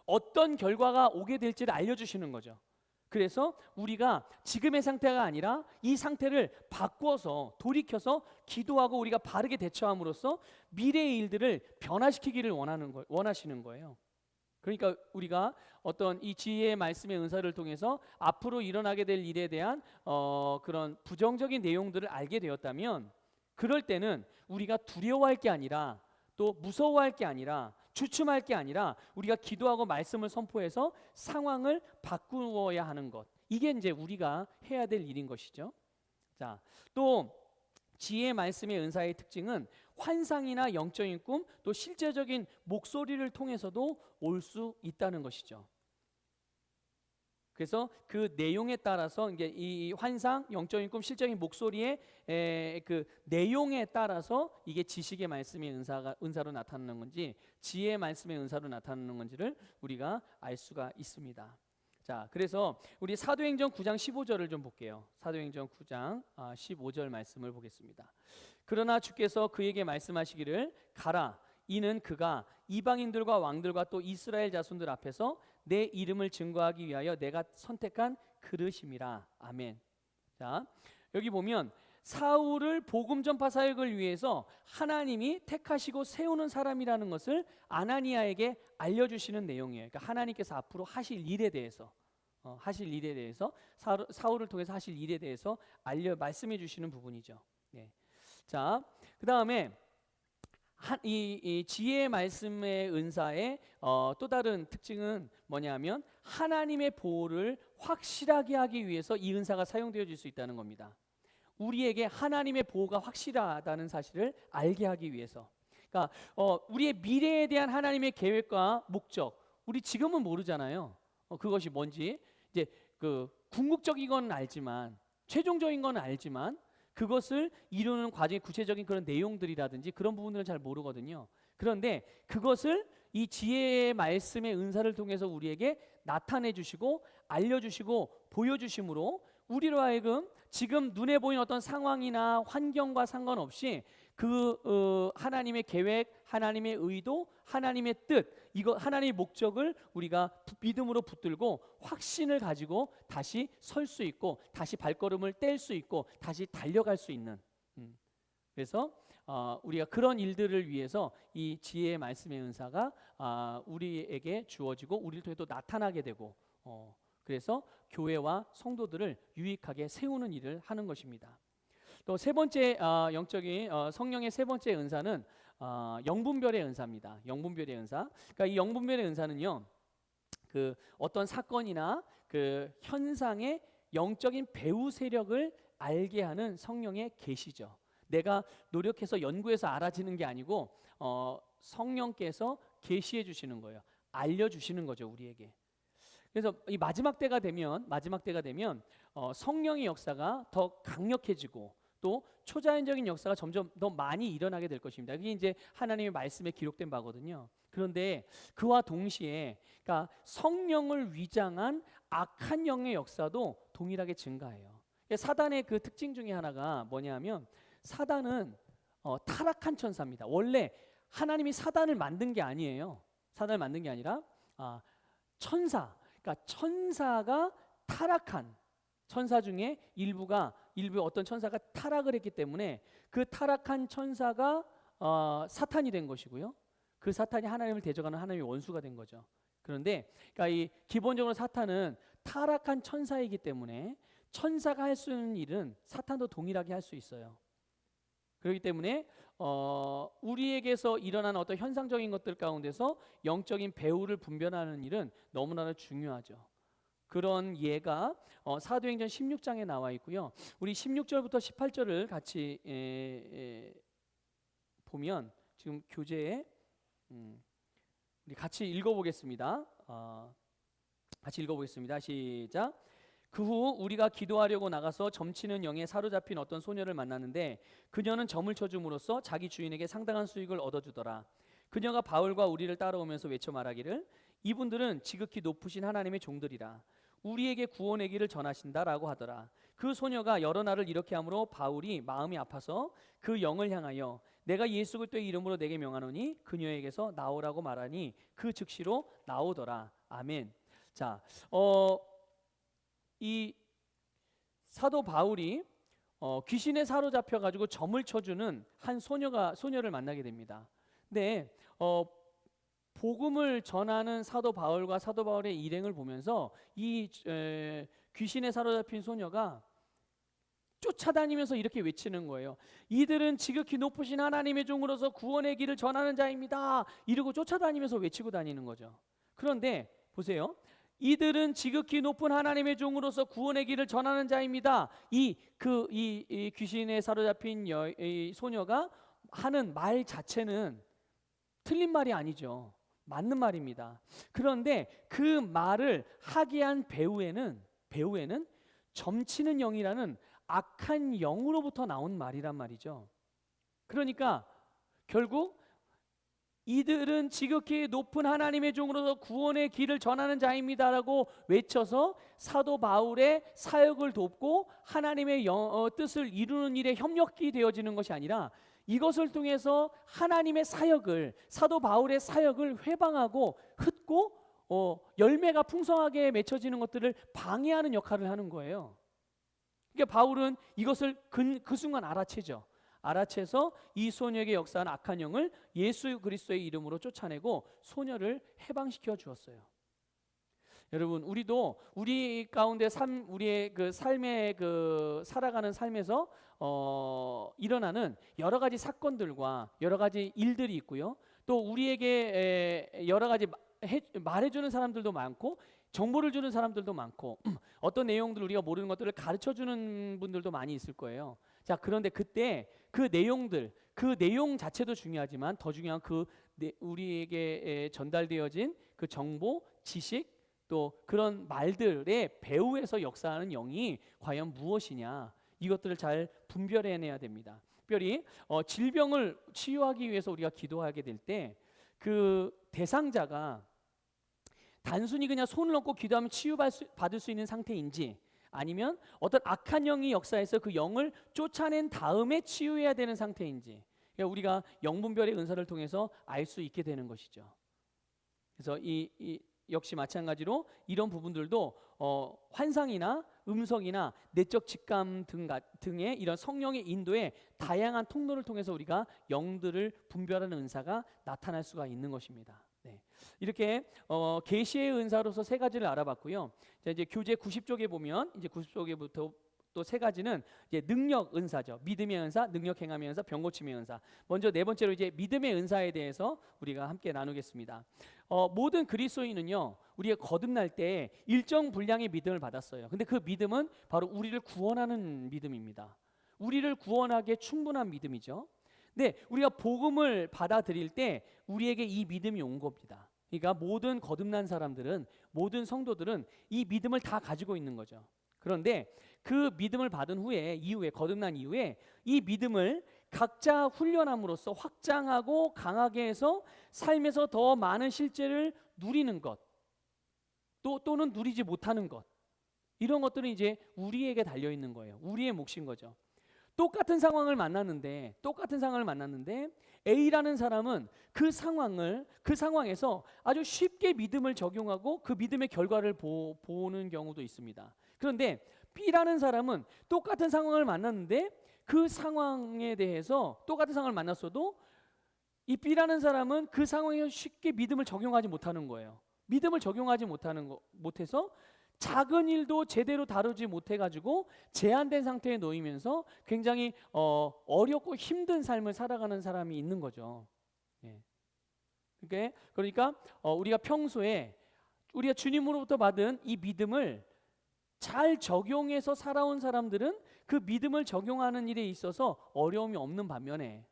어떤 결과가 오게 될지를 알려주시는 거죠. 그래서 우리가 지금의 상태가 아니라 이 상태를 바꿔서 돌이켜서 기도하고 우리가 바르게 대처함으로써 미래의 일들을 변화시키기를 원하시는 거예요. 그러니까 우리가 어떤 이 지혜의 말씀의 은사를 통해서 앞으로 일어나게 될 일에 대한 그런 부정적인 내용들을 알게 되었다면 그럴 때는 우리가 두려워할 게 아니라 또 무서워할 게 아니라 주춤할 게 아니라 우리가 기도하고 말씀을 선포해서 상황을 바꾸어야 하는 것. 이게 이제 우리가 해야 될 일인 것이죠. 자, 또 지혜의 말씀의 은사의 특징은 환상이나 영적인 꿈, 또 실제적인 목소리를 통해서도 올 수 있다는 것이죠. 그래서 그 내용에 따라서 이게 이 환상, 영적인 꿈, 실적인 목소리의 그 내용에 따라서 이게 지식의 말씀의 은사로 나타나는 건지 지혜의 말씀의 은사로 나타나는 건지를 우리가 알 수가 있습니다. 자, 그래서 우리 사도행전 9장 15절을 좀 볼게요. 사도행전 9장 15절 말씀을 보겠습니다. 그러나 주께서 그에게 말씀하시기를 가라. 이는 그가 이방인들과 왕들과 또 이스라엘 자손들 앞에서 내 이름을 증거하기 위하여 내가 선택한 그릇임이라. 아멘. 자, 여기 보면 사울을 복음 전파 사역을 위해서 하나님이 택하시고 세우는 사람이라는 것을 아나니아에게 알려주시는 내용이에요. 그러니까 하나님께서 앞으로 하실 일에 대해서 사울을 통해서 하실 일에 대해서 말씀해 주시는 부분이죠. 네. 자, 그 다음에 이 지혜의 말씀의 은사의 또 다른 특징은 뭐냐면 하나님의 보호를 확실하게 하기 위해서 이 은사가 사용되어질 수 있다는 겁니다. 우리에게 하나님의 보호가 확실하다는 사실을 알게 하기 위해서. 그러니까 우리의 미래에 대한 하나님의 계획과 목적, 우리 지금은 모르잖아요. 그것이 뭔지 이제 그 궁극적인 건 알지만, 최종적인 건 알지만 그것을 이루는 과정의 구체적인 그런 내용들이라든지 그런 부분들은 잘 모르거든요. 그런데 그것을 이 지혜의 말씀의 은사를 통해서 우리에게 나타내 주시고 알려주시고 보여주심으로 우리로 하여금 지금 눈에 보이는 어떤 상황이나 환경과 상관없이 그 하나님의 계획, 하나님의 의도, 하나님의 뜻, 이거 하나님의 목적을 우리가 믿음으로 붙들고 확신을 가지고 다시 설 수 있고 다시 발걸음을 뗄 수 있고 다시 달려갈 수 있는. 그래서 우리가 그런 일들을 위해서 이 지혜의 말씀의 은사가 우리에게 주어지고 우리를 통해 또 나타나게 되고 그래서 교회와 성도들을 유익하게 세우는 일을 하는 것입니다. 또 세 번째 영적인 성령의 세 번째 은사는 영분별의 은사입니다. 영분별의 은사. 그러니까 이 영분별의 은사는요, 그 어떤 사건이나 그 현상의 영적인 배후 세력을 알게 하는 성령의 계시죠. 내가 노력해서 연구해서 알아지는 게 아니고 성령께서 계시해 주시는 거예요. 알려주시는 거죠, 우리에게. 그래서 이 마지막 때가 되면 성령의 역사가 더 강력해지고 또 초자연적인 역사가 점점 더 많이 일어나게 될 것입니다. 그게 이제 하나님의 말씀에 기록된 바거든요. 그런데 그와 동시에 그러니까 성령을 위장한 악한 영의 역사도 동일하게 증가해요. 사단의 그 특징 중에 하나가 뭐냐면 사단은 타락한 천사입니다. 원래 하나님이 사단을 만든 게 아니에요. 사단을 만든 게 아니라 천사, 그러니까 천사가 타락한 천사 중에 일부 어떤 천사가 타락을 했기 때문에 그 타락한 천사가 사탄이 된 것이고요. 그 사탄이 하나님을 대적하는 하나님의 원수가 된 거죠. 그런데 그러니까 기본적으로 사탄은 타락한 천사이기 때문에 천사가 할 수 있는 일은 사탄도 동일하게 할 수 있어요. 그렇기 때문에 우리에게서 일어나는 어떤 현상적인 것들 가운데서 영적인 배후를 분별하는 일은 너무나 중요하죠. 그런 예가 사도행전 16장에 나와 있고요. 우리 16절부터 18절을 같이 보면 지금 교재에 우리 같이 읽어보겠습니다. 시작. 그 후 우리가 기도하려고 나가서 점치는 영에 사로잡힌 어떤 소녀를 만났는데 그녀는 점을 쳐줌으로써 자기 주인에게 상당한 수익을 얻어주더라. 그녀가 바울과 우리를 따라오면서 외쳐 말하기를 이분들은 지극히 높으신 하나님의 종들이라. 우리에게 구원의 길을 전하신다라고 하더라. 그 소녀가 여러 날을 이렇게 하므로 바울이 마음이 아파서 그 영을 향하여 내가 예수 그리스도의 이름으로 내게 명하노니 그녀에게서 나오라고 말하니 그 즉시로 나오더라. 아멘. 자, 이 사도 바울이 귀신에 사로잡혀 가지고 점을 쳐주는 한 소녀를 만나게 됩니다. 근데 복음을 전하는 사도 바울과 사도 바울의 일행을 보면서 이 귀신에 사로잡힌 소녀가 쫓아다니면서 이렇게 외치는 거예요. 이들은 지극히 높으신 하나님의 종으로서 구원의 길을 전하는 자입니다. 이러고 쫓아다니면서 외치고 다니는 거죠. 그런데 보세요. 이들은 지극히 높은 하나님의 종으로서 구원의 길을 전하는 자입니다. 이 귀신에 사로잡힌 이 소녀가 하는 말 자체는 틀린 말이 아니죠. 맞는 말입니다. 그런데 그 말을 하게 한 배후에는 점치는 영이라는 악한 영으로부터 나온 말이란 말이죠. 그러니까 결국 이들은 지극히 높은 하나님의 종으로서 구원의 길을 전하는 자입니다라고 외쳐서 사도 바울의 사역을 돕고 하나님의 뜻을 이루는 일에 협력이 되어지는 것이 아니라 이것을 통해서 하나님의 사역을, 사도 바울의 사역을 회방하고 흩고 열매가 풍성하게 맺혀지는 것들을 방해하는 역할을 하는 거예요. 그러니까 바울은 이것을 그 순간 알아채서 이 소녀에게 역사한 악한 영을 예수 그리스도의 이름으로 쫓아내고 소녀를 해방시켜 주었어요. 여러분, 우리도 우리 가운데 우리의 그 삶의 살아가는 삶에서 일어나는 여러 가지 사건들과 여러 가지 일들이 있고요. 또 우리에게 여러 가지 말해주는 사람들도 많고 정보를 주는 사람들도 많고 어떤 내용들 우리가 모르는 것들을 가르쳐주는 분들도 많이 있을 거예요. 자, 그런데 그때 그 내용 자체도 중요하지만 더 중요한 우리에게 전달되어진 그 정보, 지식 또 그런 말들의 배후에서 역사하는 영이 과연 무엇이냐, 이것들을 잘 분별해내야 됩니다. 특별히 질병을 치유하기 위해서 우리가 기도하게 될 때 그 대상자가 단순히 그냥 손을 얹고 기도하면 치유받을 수 있는 상태인지 아니면 어떤 악한 영이 역사해서 그 영을 쫓아낸 다음에 치유해야 되는 상태인지 우리가 영분별의 은사를 통해서 알 수 있게 되는 것이죠. 그래서 역시 마찬가지로 이런 부분들도 환상이나 음성이나 내적 직감 등의 이런 성령의 인도에 다양한 통로를 통해서 우리가 영들을 분별하는 은사가 나타날 수가 있는 것입니다. 네. 이렇게 계시의 은사로서 세 가지를 알아봤고요. 자, 이제 교재 90쪽에 보면 이제 90쪽에부터 또 세 가지는 이제 능력 은사죠. 믿음의 은사, 능력 행함의 은사, 병 고침의 은사. 먼저 네 번째로 이제 믿음의 은사에 대해서 우리가 함께 나누겠습니다. 모든 그리스도인은요, 우리가 거듭날 때 일정 분량의 믿음을 받았어요. 근데 그 믿음은 바로 우리를 구원하는 믿음입니다. 우리를 구원하기에 충분한 믿음이죠. 근데 우리가 복음을 받아들일 때 우리에게 이 믿음이 온 겁니다. 그러니까 모든 거듭난 사람들은, 모든 성도들은 이 믿음을 다 가지고 있는 거죠. 그런데 그 믿음을 받은 이후에 거듭난 이후에 이 믿음을 각자 훈련함으로써 확장하고 강하게 해서 삶에서 더 많은 실제를 누리는 것, 또는 누리지 못하는 것, 이런 것들은 이제 우리에게 달려 있는 거예요. 우리의 몫인 거죠. 똑같은 상황을 만났는데 A라는 사람은 그 상황에서 아주 쉽게 믿음을 적용하고 그 믿음의 결과를 보는 경우도 있습니다. 그런데 B라는 사람은 똑같은 상황을 만났는데 그 상황에 대해서 똑같은 상황을 만났어도 이 B라는 사람은 그 상황에 쉽게 믿음을 적용하지 못하는 거예요. 믿음을 적용하지 못해서 작은 일도 제대로 다루지 못해가지고 제한된 상태에 놓이면서 굉장히 어렵고 힘든 삶을 살아가는 사람이 있는 거죠. 예. 그러니까 우리가 평소에 우리가 주님으로부터 받은 이 믿음을 잘 적용해서 살아온 사람들은 그 믿음을 적용하는 일에 있어서 어려움이 없는 반면에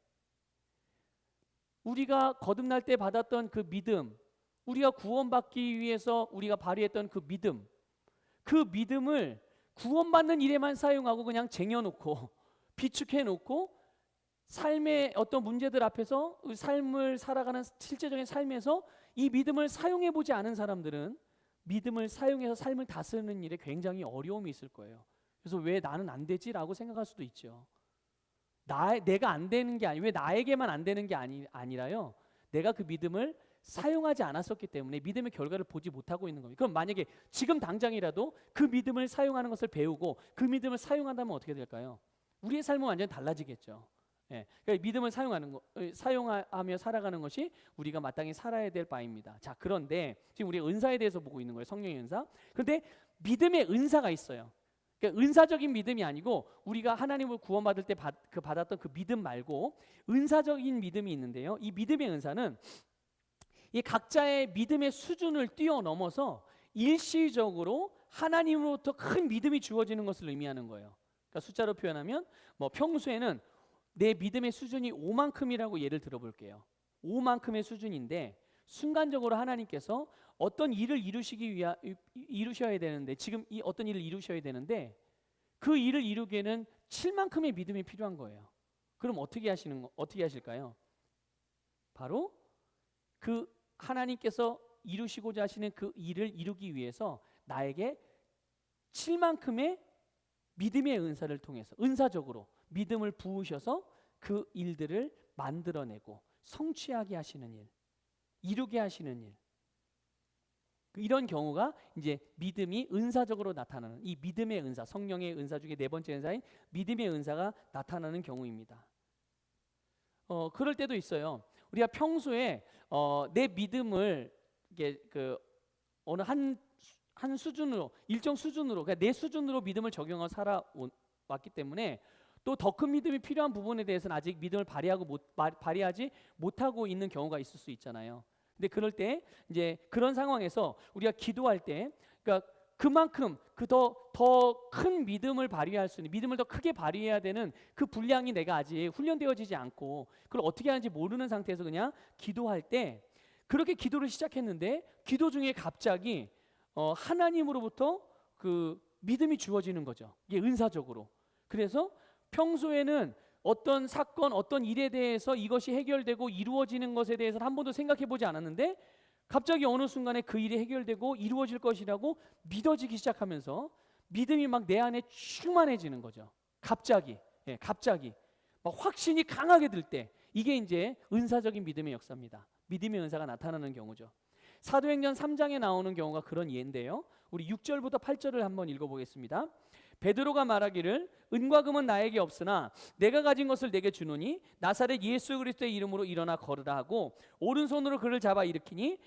우리가 거듭날 때 받았던 그 믿음, 우리가 구원받기 위해서 우리가 발휘했던 그 믿음을 구원받는 일에만 사용하고 그냥 쟁여놓고 비축해놓고 삶의 어떤 문제들 앞에서 삶을 살아가는 실제적인 삶에서 이 믿음을 사용해보지 않은 사람들은 믿음을 사용해서 삶을 다스리는 일에 굉장히 어려움이 있을 거예요. 그래서 왜 나는 안 되지라고 생각할 수도 있죠. 내가 안 되는 게 왜 나에게만 안 되는 게 아니라요. 내가 그 믿음을 사용하지 않았었기 때문에 믿음의 결과를 보지 못하고 있는 겁니다. 그럼 만약에 지금 당장이라도 그 믿음을 사용하는 것을 배우고 그 믿음을 사용한다면 어떻게 될까요? 우리의 삶은 완전히 달라지겠죠. 예, 그러니까 믿음을 사용하며 살아가는 것이 우리가 마땅히 살아야 될 바입니다. 자, 그런데 지금 우리가 은사에 대해서 보고 있는 거예요. 성령의 은사. 그런데 믿음의 은사가 있어요. 그러니까 은사적인 믿음이 아니고 우리가 하나님을 구원받을 때 받았던 그 믿음 말고 은사적인 믿음이 있는데요. 이 믿음의 은사는 이 각자의 믿음의 수준을 뛰어넘어서 일시적으로 하나님으로부터 큰 믿음이 주어지는 것을 의미하는 거예요. 그러니까 숫자로 표현하면 평소에는 내 믿음의 수준이 5만큼이라고 예를 들어볼게요. 5만큼의 수준인데 순간적으로 하나님께서 어떤 일을 이루셔야 되는데 지금 이 어떤 일을 이루셔야 되는데 그 일을 이루기에는 7만큼의 믿음이 필요한 거예요. 그럼 어떻게 하실까요? 바로 그 하나님께서 이루시고자 하시는 그 일을 이루기 위해서 나에게 7만큼의 믿음의 은사를 통해서 은사적으로 믿음을 부으셔서 그 일들을 만들어내고 성취하게 하시는 일, 이루게 하시는 일. 이런 경우가 이제 믿음이 은사적으로 나타나는 이 믿음의 은사, 성령의 은사 중에 네 번째 은사인 믿음의 은사가 나타나는 경우입니다. 그럴 때도 있어요. 우리가 평소에 내 믿음을 이게 어느 한 수준으로 일정 수준으로 그러니까 내 수준으로 믿음을 적용하고 살아왔기 때문에 또 더 큰 믿음이 필요한 부분에 대해서는 아직 믿음을 발휘하지 못하고 있는 경우가 있을 수 있잖아요. 근데 그럴 때 이제 그런 상황에서 우리가 기도할 때 그러니까 그만큼 더 큰 믿음을 발휘할 수 있는 믿음을 더 크게 발휘해야 되는 그 분량이 내가 아직 훈련되어지지 않고 그걸 어떻게 하는지 모르는 상태에서 그냥 기도할 때 그렇게 기도를 시작했는데 기도 중에 갑자기 하나님으로부터 그 믿음이 주어지는 거죠. 이게 은사적으로. 그래서 평소에는 어떤 사건, 어떤 일에 대해서 이것이 해결되고 이루어지는 것에 대해서는 한 번도 생각해 보지 않았는데 갑자기 어느 순간에 그 일이 해결되고 이루어질 것이라고 믿어지기 시작하면서 믿음이 막 내 안에 충만해지는 거죠. 갑자기 막 확신이 강하게 들 때 이게 이제 은사적인 믿음의 역사입니다. 믿음의 은사가 나타나는 경우죠. 사도행전 3장에 나오는 경우가 그런 예인데요. 우리 6절부터 8절을 한번 읽어보겠습니다. 베드로가 말하기를 은과 금은 나에게 없으나 내가 가진 것을 내게 주노니 나사렛 예수 그리스도의 이름으로 일어나 걸으라 하고 오른손으로 그를 잡아 일으키니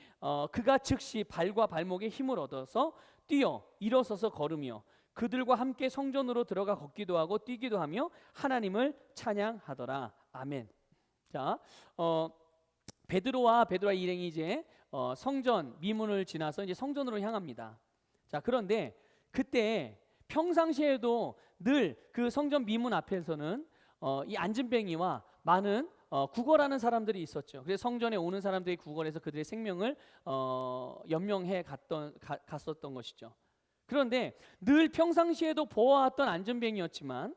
그가 즉시 발과 발목에 힘을 얻어서 뛰어 일어서서 걸으며 그들과 함께 성전으로 들어가 걷기도 하고 뛰기도 하며 하나님을 찬양하더라. 아멘. 자, 베드로와 일행이 이제 성전 미문을 지나서 이제 성전으로 향합니다. 자, 그런데 그때 평상시에도 늘 그 성전 미문 앞에서는 이 안진뱅이와 많은 구걸하는 사람들이 있었죠. 그래서 성전에 오는 사람들이 구걸해서 그들의 생명을 연명해 갔었던 것이죠. 그런데 늘 평상시에도 보아왔던 안전뱅이였지만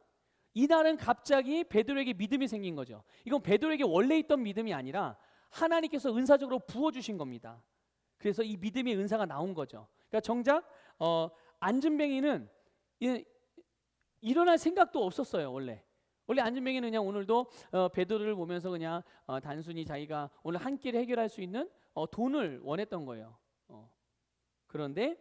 이날은 갑자기 베드로에게 믿음이 생긴 거죠. 이건 베드로에게 원래 있던 믿음이 아니라 하나님께서 은사적으로 부어주신 겁니다. 그래서 이 믿음의 은사가 나온 거죠. 그러니까 정작 안전뱅이는 일어날 생각도 없었어요. 원래 원래 안진뱅이는 그냥 오늘도 베드로를 보면서 그냥 단순히 자기가 오늘 한 끼를 해결할 수 있는 돈을 원했던 거예요. 그런데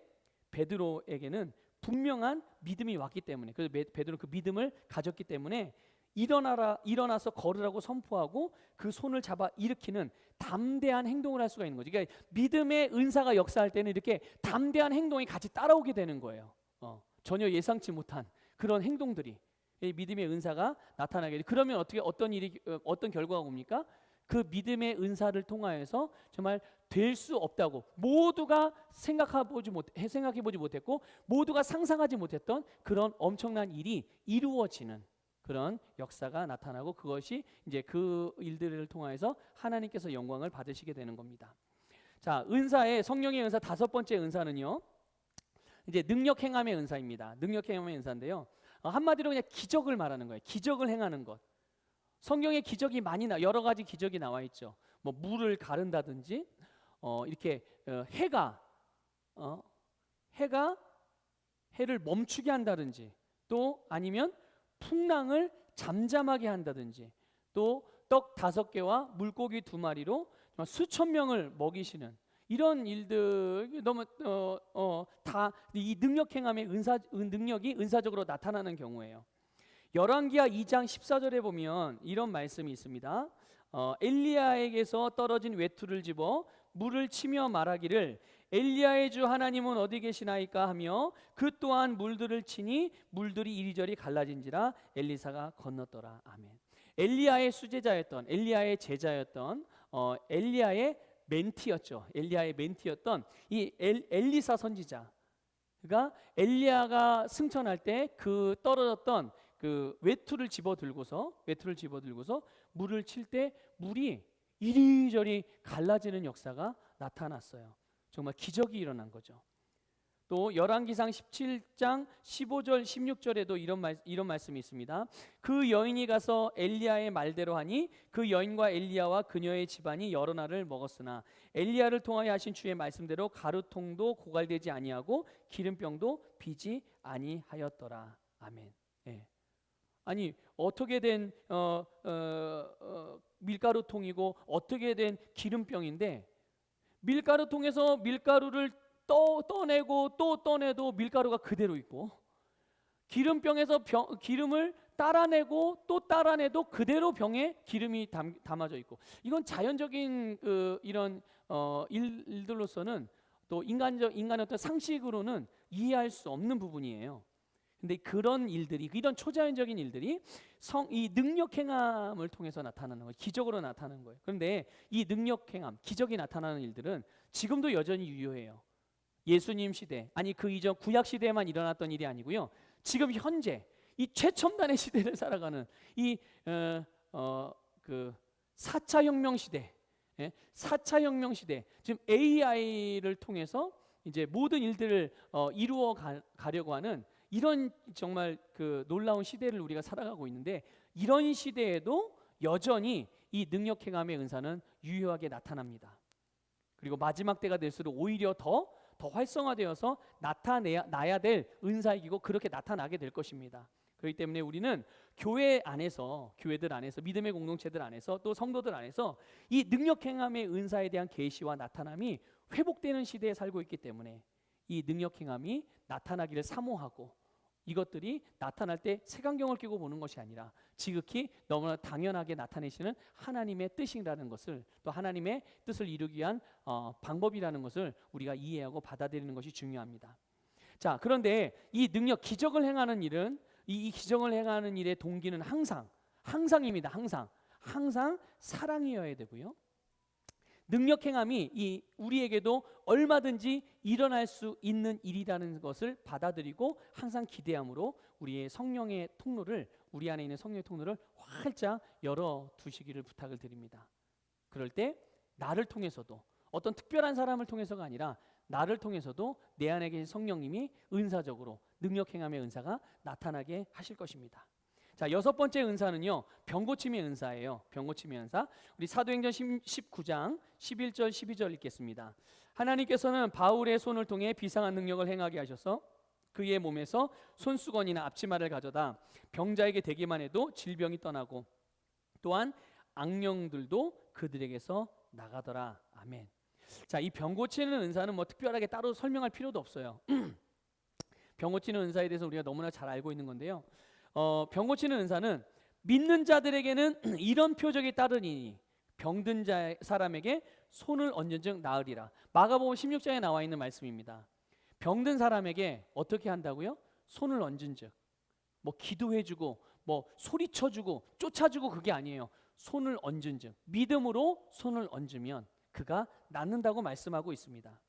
베드로에게는 분명한 믿음이 왔기 때문에, 그래서 베드로는 그 믿음을 가졌기 때문에 일어나서 걸으라고 선포하고 그 손을 잡아 일으키는 담대한 행동을 할 수가 있는 거죠. 그러니까 믿음의 은사가 역사할 때는 이렇게 담대한 행동이 같이 따라오게 되는 거예요. 전혀 예상치 못한 그런 행동들이 이 믿음의 은사가 나타나게 돼. 그러면 어떤 결과가 옵니까? 그 믿음의 은사를 통하여서 정말 될 수 없다고 모두가 생각해보지 못했고 모두가 상상하지 못했던 그런 엄청난 일이 이루어지는 그런 역사가 나타나고, 그것이 이제 그 일들을 통하여서 하나님께서 영광을 받으시게 되는 겁니다. 자, 성령의 은사 다섯 번째 은사는요, 이제 능력 행함의 은사입니다. 능력 행함의 은사인데요, 한마디로 그냥 기적을 말하는 거예요. 기적을 행하는 것. 성경에 기적이 여러 가지 기적이 나와 있죠. 뭐 물을 가른다든지, 이렇게 해를 멈추게 한다든지, 또 아니면 풍랑을 잠잠하게 한다든지, 또 떡 5개와 물고기 2마리로 수천 명을 먹이시는 이런 일들, 너무 다 이 능력 행함의 능력이 은사적으로 나타나는 경우예요. 열왕기하 2장 14절에 보면 이런 말씀이 있습니다. 엘리야에게서 떨어진 외투를 집어 물을 치며 말하기를 엘리야의 주 하나님은 어디 계시나이까 하며 그 또한 물들을 치니 물들이 이리저리 갈라진지라 엘리사가 건넜더라. 아멘. 엘리야의 수제자였던, 엘리야의 제자였던, 엘리야의 멘티였던 이 엘리사 선지자, 그러니까 엘리야가 승천할 때 그 떨어졌던 그 외투를 집어 들고서 물을 칠 때 물이 이리저리 갈라지는 역사가 나타났어요. 정말 기적이 일어난 거죠. 또 열왕기상 17장 15절 16절에도 이런 말씀이 있습니다. 그 여인이 가서 엘리야의 말대로 하니 그 여인과 엘리야와 그녀의 집안이 여러 날을 먹었으나 엘리야를 통하여 하신 주의 말씀대로 가루통도 고갈되지 아니하고 기름병도 비지 아니하였더라. 아멘. 예. 아니 어떻게 된 밀가루통이고 어떻게 된 기름병인데, 밀가루통에서 밀가루를 떠내고 또 떠내도 밀가루가 그대로 있고, 기름병에서 기름을 따라내고 또 따라내도 그대로 병에 기름이 담아져 있고, 이건 자연적인 이런 일들로서는 또 인간의 어떤 상식으로는 이해할 수 없는 부분이에요. 근데 그런 일들이, 이런 초자연적인 일들이 이 능력 행함을 통해서 나타나는 거예요. 기적으로 나타나는 거예요. 그런데 이 능력 행함, 기적이 나타나는 일들은 지금도 여전히 유효해요. 예수님 시대, 아니 그 이전 구약 시대에만 일어났던 일이 아니고요. 지금 현재 이 최첨단의 시대를 살아가는 이 4차 혁명 시대, 4차 혁명 시대, 지금 AI를 통해서 이제 모든 일들을 이루어 가려고 하는 이런 정말 그 놀라운 시대를 우리가 살아가고 있는데, 이런 시대에도 여전히 이 능력 행함의 은사는 유효하게 나타납니다. 그리고 마지막 때가 될수록 오히려 더 활성화되어서 나타나야 될 은사이고 그렇게 나타나게 될 것입니다. 그렇기 때문에 우리는 교회들 안에서 믿음의 공동체들 안에서 또 성도들 안에서 이 능력 행함의 은사에 대한 계시와 나타남이 회복되는 시대에 살고 있기 때문에 이 능력 행함이 나타나기를 사모하고, 이것들이 나타날 때 색안경을 끼고 보는 것이 아니라 지극히 너무나 당연하게 나타내시는 하나님의 뜻이라는 것을, 또 하나님의 뜻을 이루기 위한 방법이라는 것을 우리가 이해하고 받아들이는 것이 중요합니다. 자, 그런데 이 능력, 기적을 행하는 일은, 이 기적을 행하는 일의 동기는 항상입니다. 항상 사랑이어야 되고요. 능력 행함이 우리에게도 얼마든지 일어날 수 있는 일이라는 것을 받아들이고 항상 기대함으로 우리의 성령의 통로를, 우리 안에 있는 성령의 통로를 활짝 열어 두시기를 부탁을 드립니다. 그럴 때 나를 통해서도, 어떤 특별한 사람을 통해서가 아니라 나를 통해서도 내 안에 계신 성령님이 은사적으로 능력 행함의 은사가 나타나게 하실 것입니다. 자, 6번째 은사는요, 병고침의 은사예요. 병고침의 은사. 우리 사도행전 19장 11절 12절 읽겠습니다. 하나님께서는 바울의 손을 통해 비상한 능력을 행하게 하셔서 그의 몸에서 손수건이나 앞치마를 가져다 병자에게 대기만 해도 질병이 떠나고 또한 악령들도 그들에게서 나가더라. 아멘. 자, 이 병 고치는 은사는 뭐 특별하게 따로 설명할 필요도 없어요. 병 고치는 은사에 대해서 우리가 너무나 잘 알고 있는 건데요. 병 고치는 은사는 믿는 자들에게는 이런 표적이 따르니 병든 사람에게 손을 얹은즉 나으리라. 마가복음 16장에 나와 있는 말씀입니다. 병든 사람에게 어떻게 한다고요? 손을 얹은즉, 뭐 기도해주고 뭐 소리쳐주고 쫓아주고 그게 아니에요. 손을 얹은즉, 믿음으로 손을 얹으면 그가 낫는다고 말씀하고 있습니다.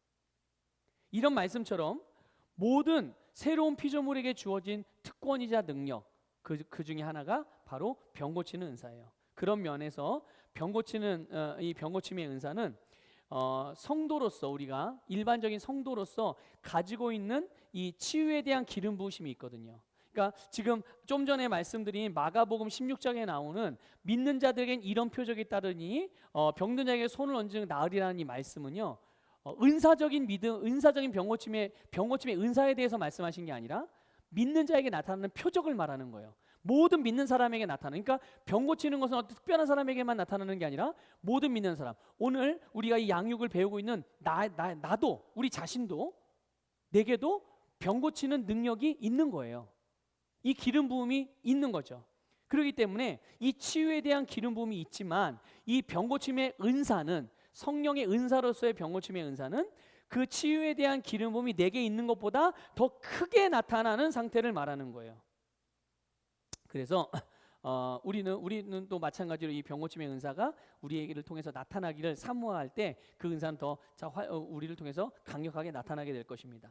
이런 말씀처럼 모든 새로운 피조물에게 주어진 특권이자 능력, 그 중에 하나가 바로 병 고치는 은사예요. 그런 면에서 병 고치는 이 병 고침의 은사는 성도로서, 우리가 일반적인 성도로서 가지고 있는 이 치유에 대한 기름 부으심이 있거든요. 그러니까 지금 좀 전에 말씀드린 마가복음 16장에 나오는 믿는 자들에겐 이런 표적이 따르니 병든 자에게 손을 얹으면 나으리라는 이 말씀은요, 은사적인 믿음, 은사적인 병 고침의 은사에 대해서 말씀하신 게 아니라 믿는 자에게 나타나는 표적을 말하는 거예요. 모든 믿는 사람에게 나타나는, 그러니까 병 고치는 것은 어떤 특별한 사람에게만 나타나는 게 아니라 모든 믿는 사람. 오늘 우리가 이 양육을 배우고 있는 나도, 우리 자신도, 내게도 병 고치는 능력이 있는 거예요. 이 기름 부음이 있는 거죠. 그렇기 때문에 이 치유에 대한 기름 부음이 있지만 이 병 고침의 은사는, 성령의 은사로서의 병 고침의 은사는 그 치유에 대한 기름 부음이 내게 있는 것보다 더 크게 나타나는 상태를 말하는 거예요. 그래서 우리는 또 마찬가지로 이 병 고침의 은사가 우리에게를 통해서 나타나기를 사모할 때 그 은사는 더 우리를 통해서 강력하게 나타나게 될 것입니다.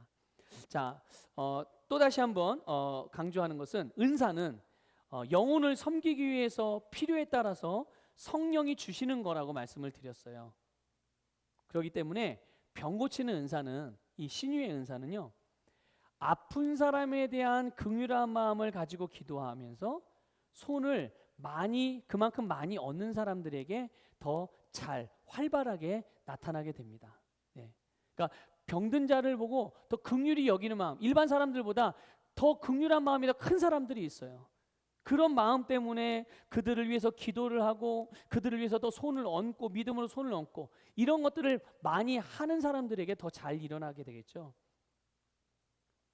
자, 또 다시 한번 강조하는 것은, 은사는 영혼을 섬기기 위해서 필요에 따라서 성령이 주시는 거라고 말씀을 드렸어요. 그렇기 때문에 병 고치는 은사는, 이 신유의 은사는요, 아픈 사람에 대한 긍휼한 마음을 가지고 기도하면서 손을 그만큼 많이 얻는 사람들에게 더 잘 활발하게 나타나게 됩니다. 네. 그러니까 병든 자를 보고 더 긍휼히 여기는 마음, 일반 사람들보다 더 긍휼한 마음이 더 큰 사람들이 있어요. 그런 마음 때문에 그들을 위해서 기도를 하고 그들을 위해서 더 손을 얹고 믿음으로 손을 얹고 이런 것들을 많이 하는 사람들에게 더 잘 일어나게 되겠죠.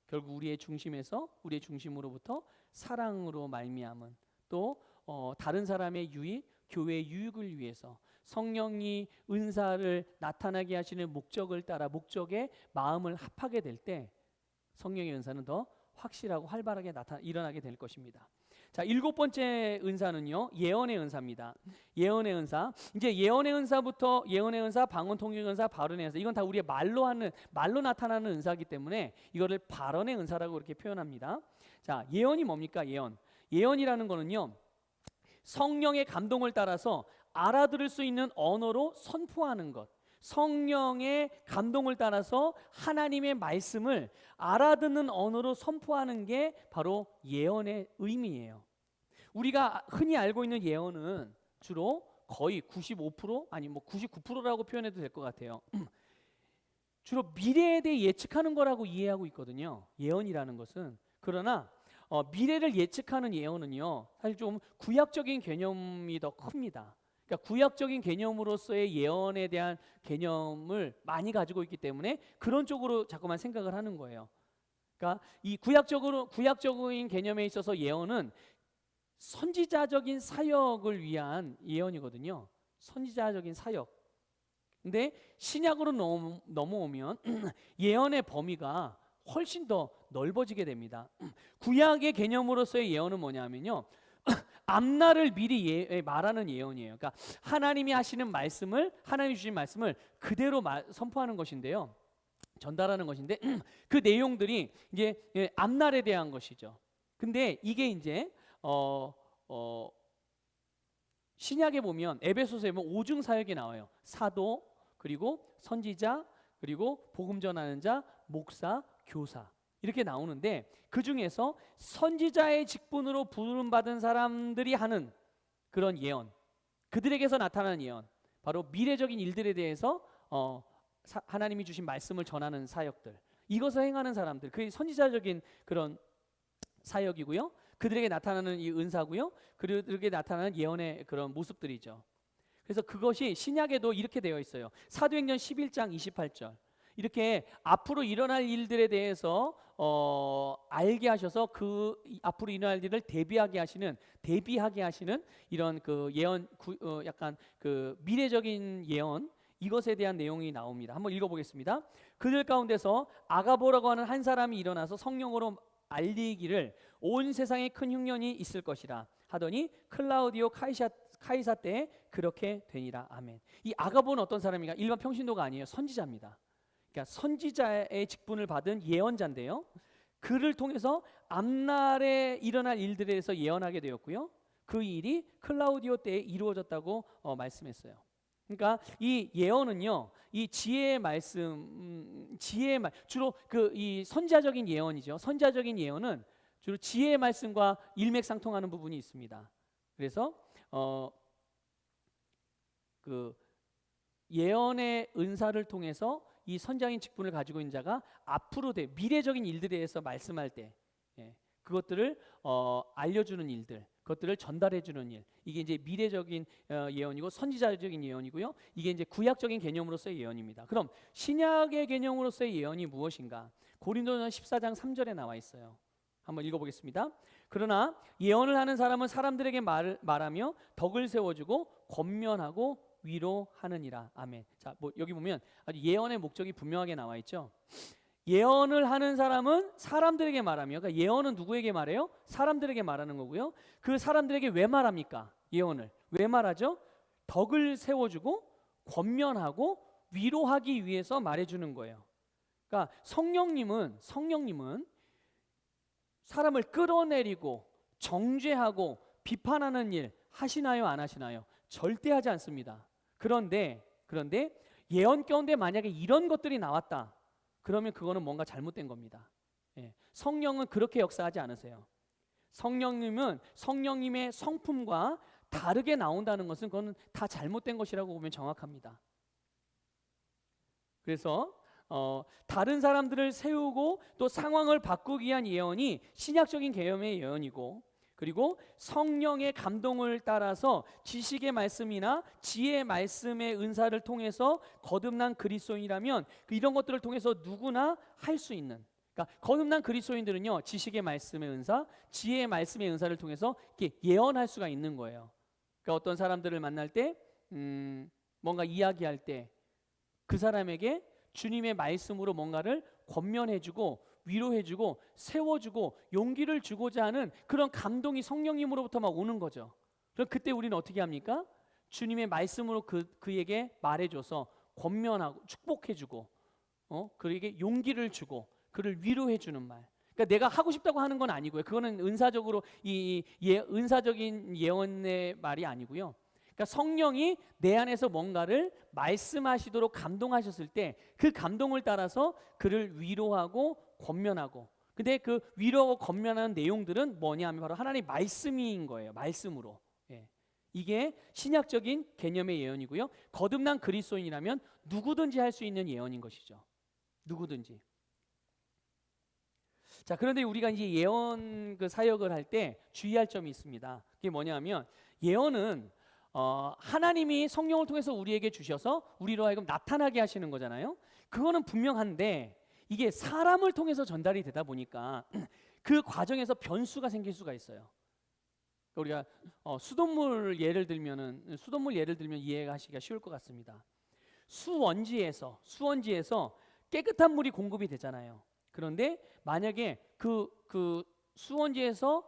결국 우리의 중심으로부터 사랑으로 말미암은, 또 다른 사람의 유익, 교회의 유익을 위해서 성령이 은사를 나타나게 하시는 목적을 따라 목적에 마음을 합하게 될 때 성령의 은사는 더 확실하고 활발하게 일어나게 될 것입니다. 자, 7번째 은사는요, 예언의 은사입니다. 예언의 은사. 이제 예언의 은사부터 예언의 은사, 방언 통역 은사, 발언의 은사, 이건 다 우리의 말로 나타나는 은사이기 때문에 이거를 발언의 은사라고 그렇게 표현합니다. 자, 예언이 뭡니까? 예언이라는 거는요, 성령의 감동을 따라서 알아들을 수 있는 언어로 선포하는 것. 성령의 감동을 따라서 하나님의 말씀을 알아듣는 언어로 선포하는 게 바로 예언의 의미예요. 우리가 흔히 알고 있는 예언은 주로 거의 95% 아니 뭐 99%라고 표현해도 될 것 같아요. 주로 미래에 대해 예측하는 거라고 이해하고 있거든요, 예언이라는 것은. 그러나 미래를 예측하는 예언은요, 사실 좀 구약적인 개념이 더 큽니다. 그러니까 구약적인 개념으로서의 예언에 대한 개념을 많이 가지고 있기 때문에 그런 쪽으로 자꾸만 생각을 하는 거예요. 그러니까 이 구약적인 개념에 있어서 예언은 선지자적인 사역을 위한 예언이거든요. 선지자적인 사역. 근데 신약으로 넘어오면 예언의 범위가 훨씬 더 넓어지게 됩니다. 구약의 개념으로서의 예언은 뭐냐면요, 앞날을 미리 말하는 예언이에요. 그러니까 하나님이 하시는 말씀을, 하나님이 주신 말씀을 그대로 선포하는 것인데요, 전달하는 것인데 그 내용들이 이제 앞날에 대한 것이죠. 근데 이게 이제 신약에 보면, 에베소서에 보면 오중 사역이 나와요. 사도, 그리고 선지자, 그리고 복음 전하는 자, 목사, 교사, 이렇게 나오는데 그 중에서 선지자의 직분으로 부름받은 사람들이 하는 그런 예언, 그들에게서 나타나는 예언, 바로 미래적인 일들에 대해서 하나님이 주신 말씀을 전하는 사역들, 이것을 행하는 사람들, 그게 선지자적인 그런 사역이고요. 그들에게 나타나는 이 은사고요. 그들에게 나타나는 예언의 그런 모습들이죠. 그래서 그것이 신약에도 이렇게 되어 있어요. 사도행전 11장 28절. 이렇게 앞으로 일어날 일들에 대해서 알게 하셔서 그 앞으로 일어날 일을 대비하게 하시는 이런 그 예언, 약간 그 미래적인 예언, 이것에 대한 내용이 나옵니다. 한번 읽어보겠습니다. 그들 가운데서 아가보라고 하는 한 사람이 일어나서 성령으로 알리기를 온 세상에 큰 흉년이 있을 것이라 하더니 클라우디오 카이사 때에 그렇게 되니라. 아멘. 이 아가보는 어떤 사람인가? 일반 평신도가 아니에요. 선지자입니다. 그러니까 선지자의 직분을 받은 예언자인데요. 그를 통해서 앞날에 일어날 일들에 대해서 예언하게 되었고요. 그 일이 클라우디오 때에 이루어졌다고 말씀했어요. 그러니까 이 예언은요, 이 지혜의 말씀, 주로 그 이 선지자적인 예언이죠. 선지자적인 예언은 주로 지혜의 말씀과 일맥상통하는 부분이 있습니다. 그래서 그 예언의 은사를 통해서 이 선지자인 직분을 가지고 있는 자가 앞으로 미래적인 일들에 대해서 말씀할 때, 그것들을 알려주는 일들, 그것들을 전달해주는 일, 이게 이제 미래적인 예언이고 선지자적인 예언이고요. 이게 이제 구약적인 개념으로서의 예언입니다. 그럼 신약의 개념으로서의 예언이 무엇인가? 고린도전 14장 3절에 나와 있어요. 한번 읽어보겠습니다. 그러나 예언을 하는 사람은 사람들에게 말하며 덕을 세워주고 권면하고 위로하느니라. 아멘. 자, 뭐 여기 보면 아주 예언의 목적이 분명하게 나와 있죠. 예언을 하는 사람은 사람들에게 말하며, 그러니까 예언은 누구에게 말해요? 사람들에게 말하는 거고요. 그 사람들에게 왜 말합니까? 예언을 왜 말하죠? 덕을 세워주고 권면하고 위로하기 위해서 말해주는 거예요. 그러니까 성령님은 사람을 끌어내리고 정죄하고 비판하는 일 하시나요? 안 하시나요? 절대 하지 않습니다. 그런데 예언 가운데 만약에 이런 것들이 나왔다, 그러면 그거는 뭔가 잘못된 겁니다. 성령은 그렇게 역사하지 않으세요. 성령님의 성품과 다르게 나온다는 것은 그거는 다 잘못된 것이라고 보면 정확합니다. 그래서 다른 사람들을 세우고 또 상황을 바꾸기 위한 예언이 신약적인 개념의 예언이고, 그리고 성령의 감동을 따라서 지식의 말씀이나 지혜의 말씀의 은사를 통해서 거듭난 그리스도인이라면 이런 것들을 통해서 누구나 할 수 있는, 그러니까 거듭난 그리스도인들은요, 지식의 말씀의 은사, 지혜의 말씀의 은사를 통해서 이렇게 예언할 수가 있는 거예요. 그러니까 어떤 사람들을 만날 때, 뭔가 이야기할 때 그 사람에게 주님의 말씀으로 뭔가를 권면해주고 위로해주고 세워주고 용기를 주고자 하는 그런 감동이 성령님으로부터 막 오는 거죠. 그럼 그때 우리는 어떻게 합니까? 주님의 말씀으로 그에게 말해줘서 권면하고 축복해주고, 그에게 용기를 주고 그를 위로해주는 말. 그러니까 내가 하고 싶다고 하는 건 아니고요. 그거는 은사적으로 은사적인 예언의 말이 아니고요. 그러니까 성령이 내 안에서 뭔가를 말씀하시도록 감동하셨을 때 그 감동을 따라서 그를 위로하고 권면하고, 근데 그 위로하고 권면하는 내용들은 뭐냐 하면 바로 하나님의 말씀인 거예요. 말씀으로. 이게 신약적인 개념의 예언이고요. 거듭난 그리스도인이라면 누구든지 할 수 있는 예언인 것이죠. 누구든지. 자, 그런데 우리가 이제 예언 그 사역을 할 때 주의할 점이 있습니다. 그게 뭐냐면 예언은 하나님이 성령을 통해서 우리에게 주셔서 우리로 하여금 나타나게 하시는 거잖아요. 그거는 분명한데 이게 사람을 통해서 전달이 되다 보니까 그 과정에서 변수가 생길 수가 있어요. 우리가 수돗물 예를 들면 이해하시기가 쉬울 것 같습니다. 수원지에서 깨끗한 물이 공급이 되잖아요. 그런데 만약에 그 수원지에서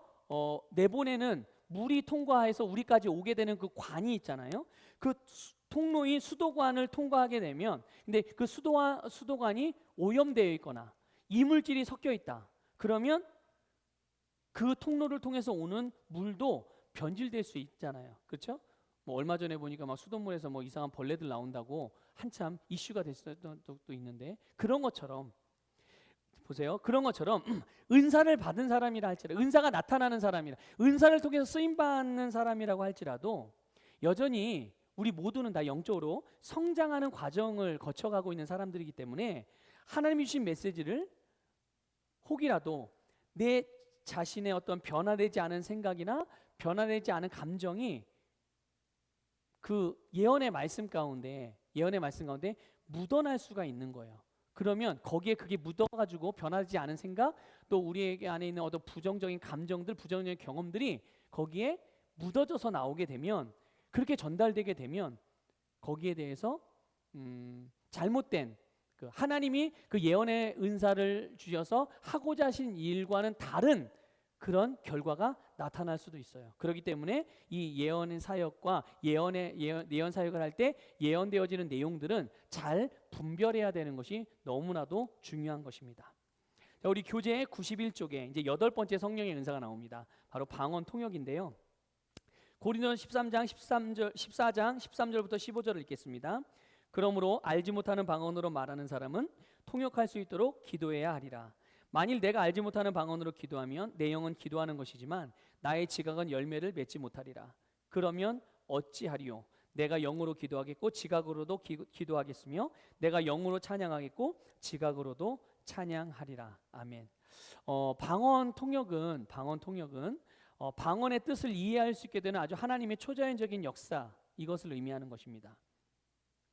내보내는 물이 통과해서 우리까지 오게 되는 그 관이 있잖아요. 그 통로인 수도관을 통과하게 되면, 근데 그 수도관이 오염되어 있거나 이물질이 섞여 있다. 그러면 그 통로를 통해서 오는 물도 변질될 수 있잖아요. 그렇죠? 뭐 얼마 전에 보니까 막 수돗물에서 뭐 이상한 벌레들 나온다고 한참 이슈가 됐었던 적도 있는데, 그런 것처럼 보세요. 그런 것처럼 은사를 받은 사람이라 할지라도, 은사가 나타나는 사람이라, 은사를 통해서 쓰임 받는 사람이라고 할지라도 여전히 우리 모두는 다 영적으로 성장하는 과정을 거쳐가고 있는 사람들이기 때문에 하나님이 주신 메시지를 혹이라도 내 자신의 어떤 변화되지 않은 생각이나 변화되지 않은 감정이 그 예언의 말씀 가운데 묻어날 수가 있는 거예요. 그러면 거기에 그게 묻어가지고 변하지 않은 생각, 또 우리에게 안에 있는 어떤 부정적인 감정들, 부정적인 경험들이 거기에 묻어져서 나오게 되면, 그렇게 전달되게 되면 거기에 대해서 잘못된 하나님이 그 예언의 은사를 주셔서 하고자 하신 일과는 다른 그런 결과가 나타날 수도 있어요. 그렇기 때문에 이 예언의 사역과 예언 사역을 할 때 예언되어지는 내용들은 잘 분별해야 되는 것이 너무나도 중요한 것입니다. 자, 우리 교재 91쪽에 이제 8번째 성령의 은사가 나옵니다. 바로 방언 통역인데요. 고린도서 14장 13절부터 15절을 읽겠습니다. 그러므로 알지 못하는 방언으로 말하는 사람은 통역할 수 있도록 기도해야 하리라. 만일 내가 알지 못하는 방언으로 기도하면 내 영은 기도하는 것이지만 나의 지각은 열매를 맺지 못하리라. 그러면 어찌하리요? 내가 영으로 기도하겠고 지각으로도 기도하겠으며 내가 영으로 찬양하겠고 지각으로도 찬양하리라. 아멘. 방언 통역은 방언의 뜻을 이해할 수 있게 되는 아주 하나님의 초자연적인 역사, 이것을 의미하는 것입니다.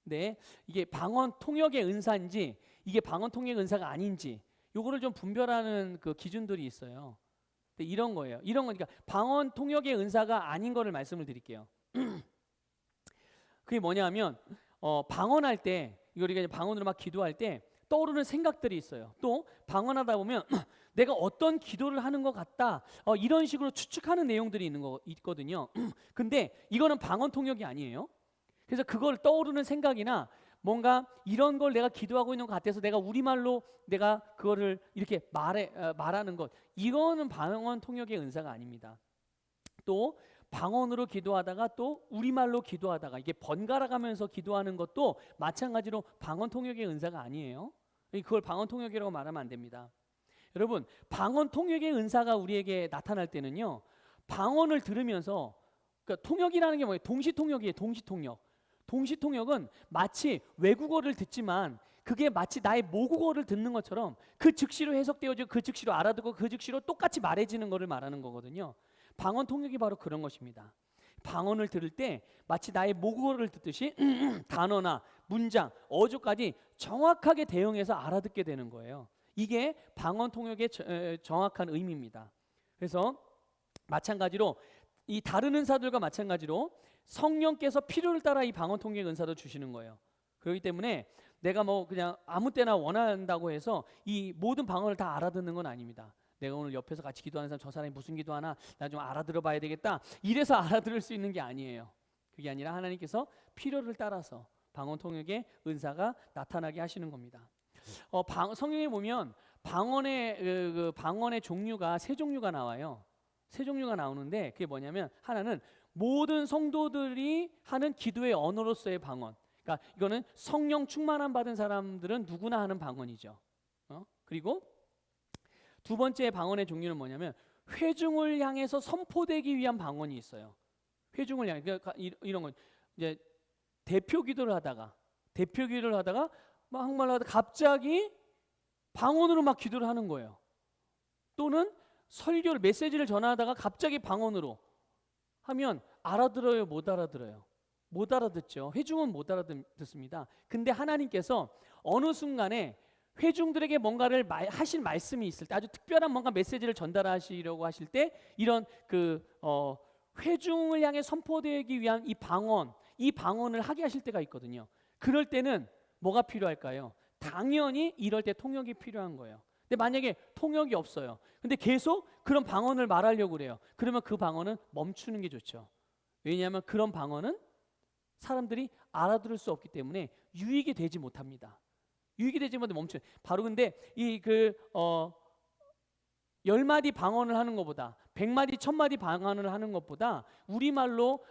네, 이게 방언 통역의 은사인지 이게 방언 통역의 은사가 아닌지 요거를 좀 분별하는 그 기준들이 있어요. 근데 이런 거예요. 이런 거니까 방언 통역의 은사가 아닌 거를 말씀을 드릴게요. 그게 뭐냐면 방언할 때, 이거 우리가 이제 방언으로 막 기도할 때 떠오르는 생각들이 있어요. 또 방언하다 보면 내가 어떤 기도를 하는 것 같다, 이런 식으로 추측하는 내용들이 있거든요. 근데 이거는 방언 통역이 아니에요. 그래서 그걸 떠오르는 생각이나 뭔가 이런 걸 내가 기도하고 있는 것 같아서 내가 우리말로 내가 그거를 이렇게 말하는 것, 이거는 방언 통역의 은사가 아닙니다. 또 방언으로 기도하다가 또 우리말로 기도하다가 이게 번갈아 가면서 기도하는 것도 마찬가지로 방언 통역의 은사가 아니에요. 그걸 방언 통역이라고 말하면 안 됩니다. 여러분, 방언 통역의 은사가 우리에게 나타날 때는요, 방언을 들으면서, 그러니까 통역이라는 게 뭐예요? 동시통역이에요. 동시통역은 마치 외국어를 듣지만 그게 마치 나의 모국어를 듣는 것처럼 그 즉시로 해석되어지고 그 즉시로 알아듣고 그 즉시로 똑같이 말해지는 것을 말하는 거거든요. 방언 통역이 바로 그런 것입니다. 방언을 들을 때 마치 나의 모국어를 듣듯이 단어나 문장, 어조까지 정확하게 대응해서 알아듣게 되는 거예요. 이게 방언 통역의 정확한 의미입니다. 그래서 마찬가지로 이 다른 은사들과 마찬가지로 성령께서 필요를 따라 이 방언 통역 은사도 주시는 거예요. 그렇기 때문에 내가 뭐 그냥 아무 때나 원한다고 해서 이 모든 방언을 다 알아듣는 건 아닙니다. 내가 오늘 옆에서 같이 기도하는 사람, 저 사람이 무슨 기도하나 나 좀 알아들어 봐야 되겠다, 이래서 알아들을 수 있는 게 아니에요. 그게 아니라 하나님께서 필요를 따라서 방언 통역의 은사가 나타나게 하시는 겁니다. 성경에 보면 방언의 종류가 세 종류가 나와요. 세 종류가 나오는데 그게 뭐냐면, 하나는 모든 성도들이 하는 기도의 언어로서의 방언. 그러니까 이거는 성령 충만함 받은 사람들은 누구나 하는 방언이죠. 그리고 두 번째 방언의 종류는 뭐냐면 회중을 향해서 선포되기 위한 방언이 있어요. 회중을 향해, 그러니까 이런 건 이제 대표 기도를 하다가 막 한국말로 하다가 갑자기 방언으로 막 기도를 하는 거예요. 또는 설교를, 메시지를 전하다가 갑자기 방언으로 하면 알아들어요, 못 알아들어요? 못 알아듣죠. 회중은 못 알아듣습니다. 근데 하나님께서 어느 순간에 회중들에게 뭔가를 하실 말씀이 있을 때, 아주 특별한 뭔가 메시지를 전달하시려고 하실 때, 이런 회중을 향해 선포되기 위한 이 방언을 하게 하실 때가 있거든요. 그럴 때는 뭐가 필요할까요? 당연히 이럴 때 통역이 필요한 거예요. 근데 만약에 통역이 없어요. 근데 계속 그런 방언을 말하려고 그래요. 그러면 그 방언은 멈추는 게 좋죠. 왜냐하면 그런 방언은 사람들이 알아들을 수 없기 때문에 유익이 되지 못합니다. 유익이 되지 못해 멈춰요. 바로 근데 이 10마디 방언을 하는 것보다 100마디 1000마디 방언을 하는 것보다 우리말로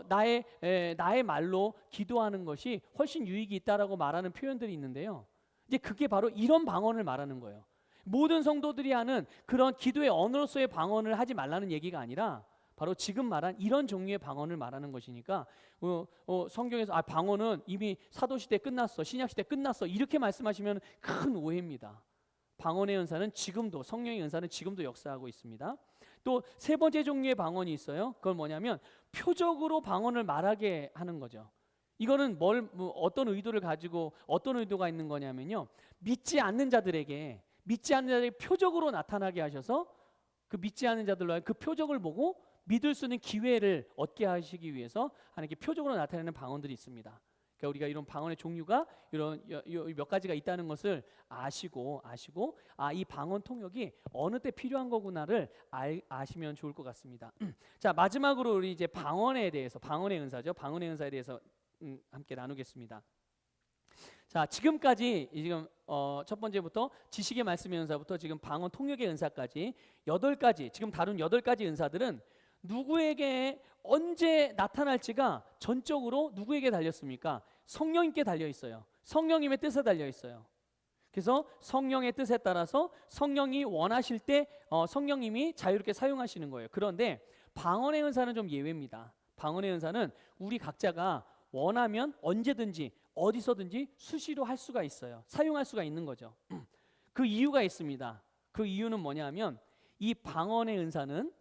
나의 말로 기도하는 것이 훨씬 유익이 있다라고 말하는 표현들이 있는데요. 이제 그게 바로 이런 방언을 말하는 거예요. 모든 성도들이 하는 그런 기도의 언어로서의 방언을 하지 말라는 얘기가 아니라 바로 지금 말한 이런 종류의 방언을 말하는 것이니까 성경에서 방언은 이미 사도시대 끝났어, 신약시대 끝났어 이렇게 말씀하시면 큰 오해입니다. 방언의 은사는 지금도, 성령의 은사는 지금도 역사하고 있습니다. 또 세 번째 종류의 방언이 있어요. 그건 뭐냐면 표적으로 방언을 말하게 하는 거죠. 이거는 어떤 의도를 가지고 어떤 의도가 있는 거냐면요, 믿지 않는 자들에게 표적으로 나타나게 하셔서 그 믿지 않는 자들로 그 표적을 보고 믿을 수 있는 기회를 얻게 하시기 위해서 하나님께 표적으로 나타내는 방언들이 있습니다. 그러니까 우리가 이런 방언의 종류가 이런 몇 가지가 있다는 것을 아시고 이 방언 통역이 어느 때 필요한 거구나를 아시면 좋을 것 같습니다. 자, 마지막으로 우리 이제 방언에 대해서, 방언의 은사죠. 방언의 은사에 대해서 함께 나누겠습니다. 자, 지금까지 지금 첫 번째부터 지식의 말씀의 은사부터 지금 방언 통역의 은사까지 8가지, 지금 다룬 8가지 은사들은 누구에게 언제 나타날지가 전적으로 누구에게 달렸습니까? 성령님께 달려 있어요. 성령님의 뜻에 달려 있어요. 그래서 성령의 뜻에 따라서 성령이 원하실 때 성령님이 자유롭게 사용하시는 거예요. 그런데 방언의 은사는 좀 예외입니다. 방언의 은사는 우리 각자가 원하면 언제든지 어디서든지 수시로 할 수가 있어요. 사용할 수가 있는 거죠. 그 이유가 있습니다. 그 이유는 뭐냐면 이 방언의 은사는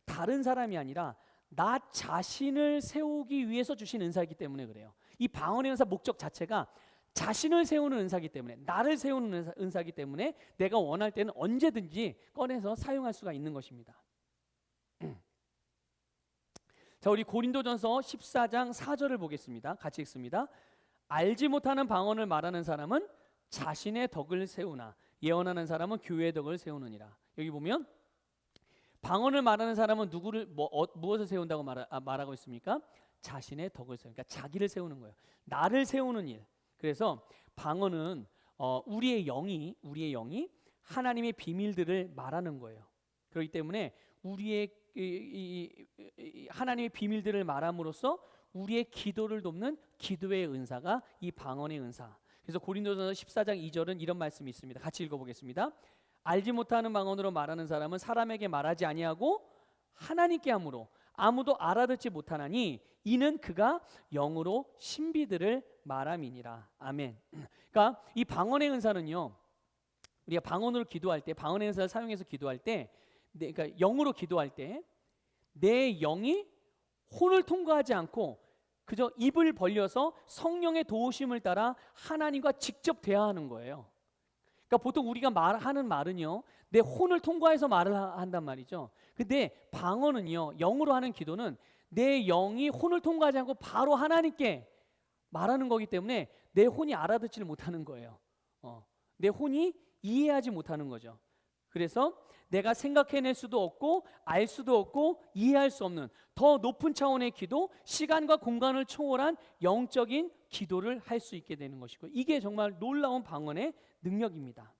다른 사람이 아니라 나 자신을 세우기 위해서 주신 은사이기 때문에 그래요. 이 방언의 은사 목적 자체가 자신을 세우는 은사이기 때문에, 나를 세우는 은사이기 때문에 내가 원할 때는 언제든지 꺼내서 사용할 수가 있는 것입니다. 자, 우리 고린도전서 14장 4절을 보겠습니다. 같이 읽습니다. 알지 못하는 방언을 말하는 사람은 자신의 덕을 세우나 예언하는 사람은 교회의 덕을 세우느니라. 여기 보면 방언을 말하는 사람은 누구를 무엇을 세운다고 말하고 있습니까? 자신의 덕을 세우는, 그러니까 자기를 세우는 거예요. 나를 세우는 일. 그래서 방언은 우리의 영이 하나님의 비밀들을 말하는 거예요. 그렇기 때문에 우리의 하나님의 비밀들을 말함으로써 우리의 기도를 돕는 기도의 은사가 이 방언의 은사. 그래서 고린도전서 14장 2절은 이런 말씀이 있습니다. 같이 읽어보겠습니다. 알지 못하는 방언으로 말하는 사람은 사람에게 말하지 아니하고 하나님께 함으로 아무도 알아듣지 못하나니 이는 그가 영으로 신비들을 말함이니라. 아멘. 그러니까 이 방언의 은사는요, 우리가 방언으로 기도할 때, 방언의 은사를 사용해서 기도할 때, 그러니까 영으로 기도할 때 내 영이 혼을 통과하지 않고 그저 입을 벌려서 성령의 도우심을 따라 하나님과 직접 대화하는 거예요. 그러니까 보통 우리가 말하는 말은요, 내 혼을 통과해서 말을 한단 말이죠. 근데 방언은요, 영으로 하는 기도는 내 영이 혼을 통과하지 않고 바로 하나님께 말하는 거기 때문에 내 혼이 알아듣지를 못하는 거예요. 내 혼이 이해하지 못하는 거죠. 그래서 내가 생각해낼 수도 없고 알 수도 없고 이해할 수 없는 더 높은 차원의 기도, 시간과 공간을 초월한 영적인 기도를 할 수 있게 되는 것이고, 이게 정말 놀라운 방언의 능력입니다.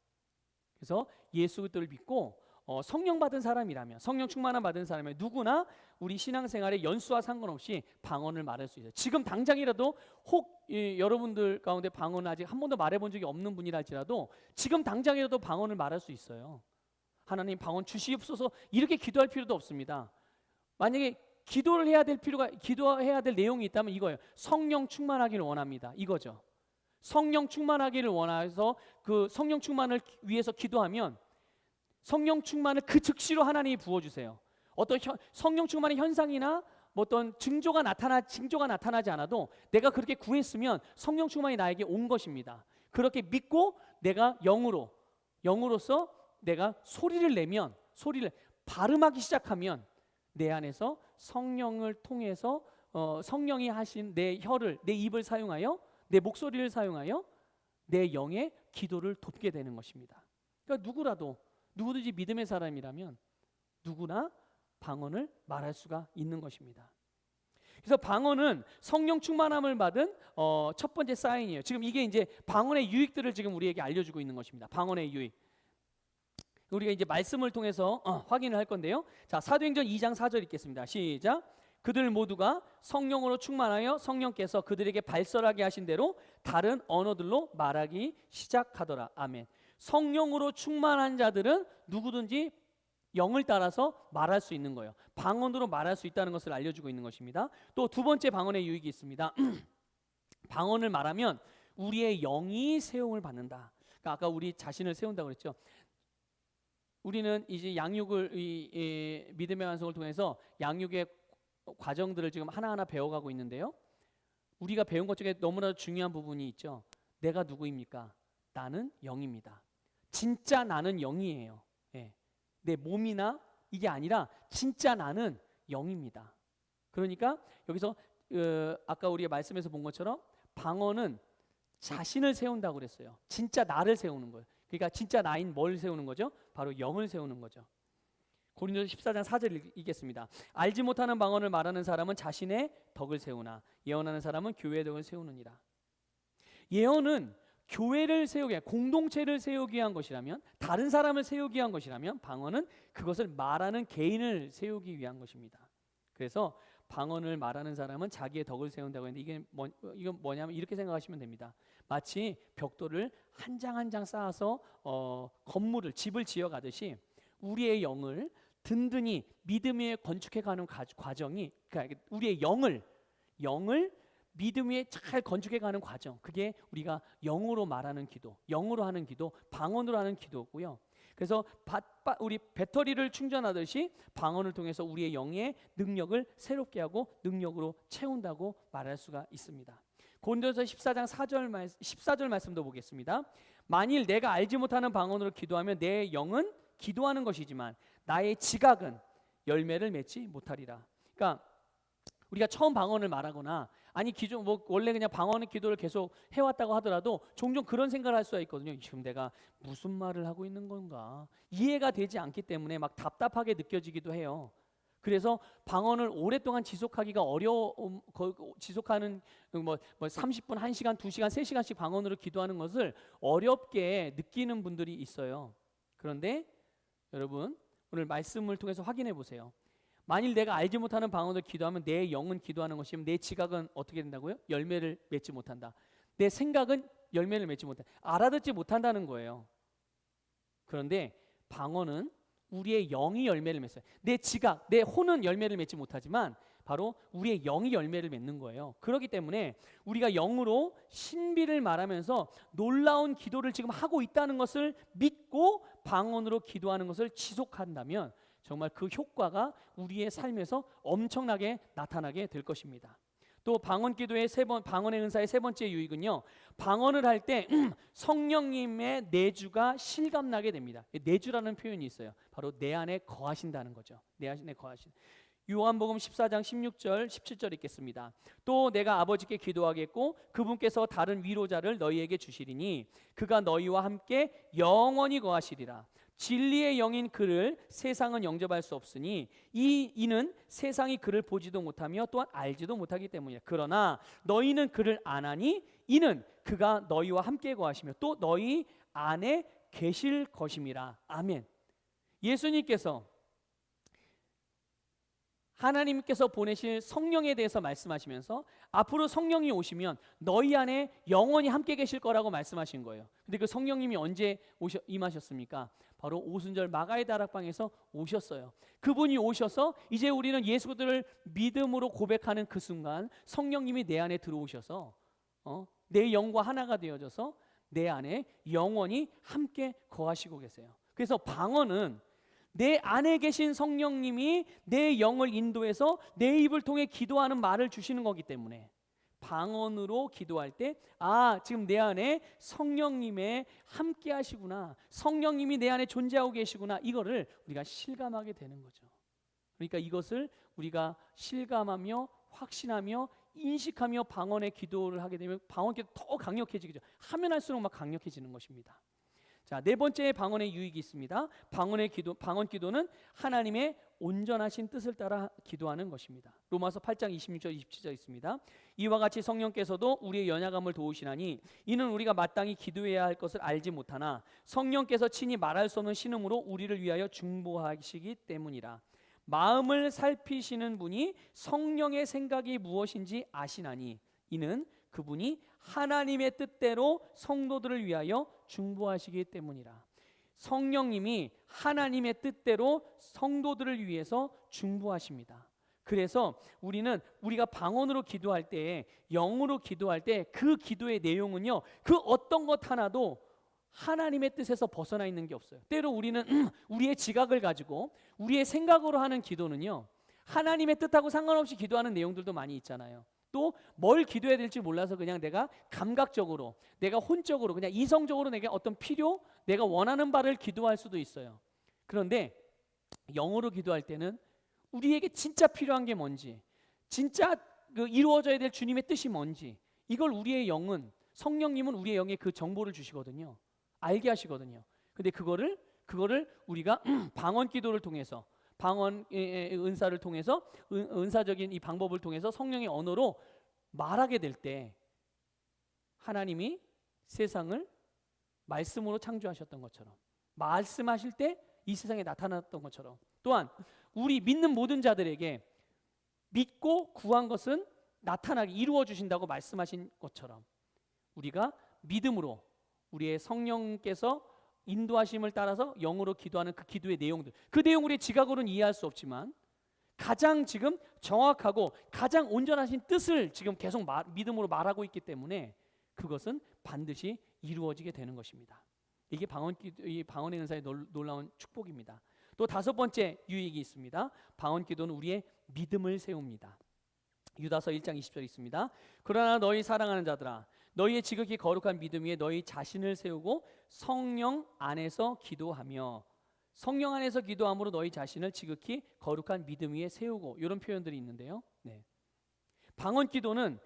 그래서 예수 그리스도를 믿고 성령 받은 사람이라면, 성령 충만함 받은 사람이라면 누구나 우리 신앙생활의 연수와 상관없이 방언을 말할 수 있어요. 지금 당장이라도 혹 여러분들 가운데 방언을 아직 한 번도 말해본 적이 없는 분이랄지라도 지금 당장이라도 방언을 말할 수 있어요. 하나님 방언 주시옵소서 이렇게 기도할 필요도 없습니다. 만약에 기도해야 될 내용이 있다면 이거예요. 성령 충만하기를 원합니다. 이거죠. 성령 충만하기를 원해서 그 성령 충만을 위해서 기도하면 성령 충만을 그 즉시로 하나님이 부어주세요. 어떤 성령 충만의 현상이나 어떤 징조가 나타나지 않아도 내가 그렇게 구했으면 성령 충만이 나에게 온 것입니다. 그렇게 믿고 내가 영으로서 내가 소리를 발음하기 시작하면 내 안에서 성령을 통해서 성령이 하신 내 입을 사용하여, 내 목소리를 사용하여 내 영의 기도를 돕게 되는 것입니다. 그러니까 누구든지 믿음의 사람이라면 누구나 방언을 말할 수가 있는 것입니다. 그래서 방언은 성령 충만함을 받은 첫 번째 사인이에요. 지금 이게 이제 방언의 유익들을 지금 우리에게 알려주고 있는 것입니다. 방언의 유익. 우리가 이제 말씀을 통해서 확인을 할 건데요. 자, 사도행전 2장 4절 읽겠습니다. 시작. 그들 모두가 성령으로 충만하여 성령께서 그들에게 발설하게 하신 대로 다른 언어들로 말하기 시작하더라. 아멘. 성령으로 충만한 자들은 누구든지 영을 따라서 말할 수 있는 거예요. 방언으로 말할 수 있다는 것을 알려주고 있는 것입니다. 또 두 번째 방언의 유익이 있습니다. 방언을 말하면 우리의 영이 세움을 받는다. 그러니까 아까 우리 자신을 세운다고 그랬죠. 우리는 이제 양육을 이 믿음의 완성을 통해서 양육의 과정들을 지금 하나하나 배워가고 있는데요. 우리가 배운 것 중에 너무나도 중요한 부분이 있죠. 내가 누구입니까? 나는 영입니다. 진짜 나는 영이에요. 예. 내 몸이나 이게 아니라 진짜 나는 영입니다. 그러니까 여기서 아까 우리가 말씀에서 본 것처럼 방언은 자신을 세운다고 그랬어요. 진짜 나를 세우는 거예요. 그러니까 진짜 나인 뭘 세우는 거죠? 바로 영을 세우는 거죠. 고린도서 14장 4절 읽겠습니다. 알지 못하는 방언을 말하는 사람은 자신의 덕을 세우나 예언하는 사람은 교회의 덕을 세우느니라. 예언은 교회를 세우기 위한, 공동체를 세우기 위한 것이라면, 다른 사람을 세우기 위한 것이라면, 방언은 그것을 말하는 개인을 세우기 위한 것입니다. 그래서 방언을 말하는 사람은 자기의 덕을 세운다고 했는데 이건 뭐냐면 이렇게 생각하시면 됩니다. 마치 벽돌을 한 장 한 장 쌓아서 건물을, 집을 지어가듯이 우리의 영을 든든히 믿음에 건축해가는 과정이, 그러니까 우리의 영을 믿음 위에 잘 건축해가는 과정, 그게 우리가 영으로 말하는 기도, 영으로 하는 기도, 방언으로 하는 기도고요. 그래서 우리 배터리를 충전하듯이 방언을 통해서 우리의 영의 능력을 새롭게 하고 능력으로 채운다고 말할 수가 있습니다. 고린도서 14장 14절 말씀도 보겠습니다. 만일 내가 알지 못하는 방언으로 기도하면 내 영은 기도하는 것이지만 나의 지각은 열매를 맺지 못하리라. 그러니까 우리가 처음 방언을 말하거나 아니 기존 원래 그냥 방언의 기도를 계속 해왔다고 하더라도 종종 그런 생각을 할 수가 있거든요. 지금 내가 무슨 말을 하고 있는 건가 이해가 되지 않기 때문에 막 답답하게 느껴지기도 해요. 그래서 방언을 오랫동안 지속하기가 지속하는 30분, 1시간, 2시간, 3시간씩 방언으로 기도하는 것을 어렵게 느끼는 분들이 있어요. 그런데 여러분 오늘 말씀을 통해서 확인해 보세요. 만일 내가 알지 못하는 방언으로 기도하면 내 영은 기도하는 것이면 내 지각은 어떻게 된다고요? 열매를 맺지 못한다. 내 생각은 열매를 맺지 못한다. 알아듣지 못한다는 거예요. 그런데 방언은 우리의 영이 열매를 맺어요. 내 지각, 내 혼은 열매를 맺지 못하지만 바로 우리의 영이 열매를 맺는 거예요. 그렇기 때문에 우리가 영으로 신비를 말하면서 놀라운 기도를 지금 하고 있다는 것을 믿고 방언으로 기도하는 것을 지속한다면 정말 그 효과가 우리의 삶에서 엄청나게 나타나게 될 것입니다. 또 방언기도의 방언의 은사의 세 번째 유익은요, 방언을 할 때 성령님의 내주가 실감나게 됩니다. 내주라는 표현이 있어요. 바로 내 안에 거하신다는 거죠. 내 안에 거하신. 요한복음 14장 16절 17절 읽겠습니다. 또 내가 아버지께 기도하겠고 그분께서 다른 위로자를 너희에게 주시리니 그가 너희와 함께 영원히 거하시리라. 진리의 영인 그를 세상은 영접할 수 없으니 이는 세상이 그를 보지도 못하며 또한 알지도 못하기 때문이라. 그러나 너희는 그를 아나니 이는 그가 너희와 함께 거하시며 또 너희 안에 계실 것임이라. 아멘. 예수님께서 하나님께서 보내실 성령에 대해서 말씀하시면서 앞으로 성령이 오시면 너희 안에 영원히 함께 계실 거라고 말씀하신 거예요. 근데 그 성령님이 언제 임하셨습니까? 바로 오순절 마가의 다락방에서 오셨어요. 그분이 오셔서 이제 우리는 예수를 믿음으로 고백하는 그 순간 성령님이 내 안에 들어오셔서 내 영과 하나가 되어져서 내 안에 영원히 함께 거하시고 계세요. 그래서 방언은 내 안에 계신 성령님이 내 영을 인도해서 내 입을 통해 기도하는 말을 주시는 거기 때문에 방언으로 기도할 때 지금 내 안에 성령님의 함께 하시구나, 성령님이 내 안에 존재하고 계시구나, 이거를 우리가 실감하게 되는 거죠. 그러니까 이것을 우리가 실감하며 확신하며 인식하며 방언의 기도를 하게 되면 방언 기도 더 강력해지죠. 하면 할수록 막 강력해지는 것입니다. 자, 네 번째 방언의 유익이 있습니다. 방언 기도는 하나님의 온전하신 뜻을 따라 기도하는 것입니다. 로마서 8장 26절 27절 있습니다. 이와 같이 성령께서도 우리의 연약함을 도우시나니 이는 우리가 마땅히 기도해야 할 것을 알지 못하나 성령께서 친히 말할 수 없는 신음으로 우리를 위하여 중보하시기 때문이라. 마음을 살피시는 분이 성령의 생각이 무엇인지 아시나니 이는 그분이 하나님의 뜻대로 성도들을 위하여 중보하시기 때문이라. 성령님이 하나님의 뜻대로 성도들을 위해서 중보하십니다. 그래서 우리가 방언으로 기도할 때, 영으로 기도할 때 그 기도의 내용은요, 그 어떤 것 하나도 하나님의 뜻에서 벗어나 있는 게 없어요. 때로 우리는 우리의 지각을 가지고 우리의 생각으로 하는 기도는요, 하나님의 뜻하고 상관없이 기도하는 내용들도 많이 있잖아요. 또 뭘 기도해야 될지 몰라서 그냥 내가 감각적으로, 내가 혼적으로, 그냥 이성적으로 내가 어떤 내가 원하는 바를 기도할 수도 있어요. 그런데 영어로 기도할 때는 우리에게 진짜 필요한 게 뭔지, 진짜 이루어져야 될 주님의 뜻이 뭔지, 이걸 우리의 영은, 성령님은 우리의 영에 그 정보를 주시거든요. 알게 하시거든요. 근데 그거를 우리가 방언 기도를 통해서, 방언의 은사를 통해서, 은사적인 이 방법을 통해서 성령의 언어로 말하게 될 때, 하나님이 세상을 말씀으로 창조하셨던 것처럼, 말씀하실 때 이 세상에 나타났던 것처럼, 또한 우리 믿는 모든 자들에게 믿고 구한 것은 나타나게 이루어 주신다고 말씀하신 것처럼, 우리가 믿음으로 우리의 성령께서 인도하심을 따라서 영으로 기도하는 그 기도의 내용들, 그 내용 우리의 지각으로는 이해할 수 없지만 가장 지금 정확하고 가장 온전하신 뜻을 지금 계속 믿음으로 말하고 있기 때문에 그것은 반드시 이루어지게 되는 것입니다. 이게 이 방언의 은사의 놀라운 축복입니다. 또 다섯 번째 유익이 있습니다. 방언 기도는 우리의 믿음을 세웁니다. 유다서 1장 20절 있습니다. 그러나 너희 사랑하는 자들아, 너희의 지극히 거룩한 믿음 위에 너희 자신을 세우고 성령 안에서 기도하며, 성령 안에서 기도함으로 너희 자신을 지극히 거룩한 믿음 위에 세우고, 이런 표현들이 있는데요. 네. 방언 기도는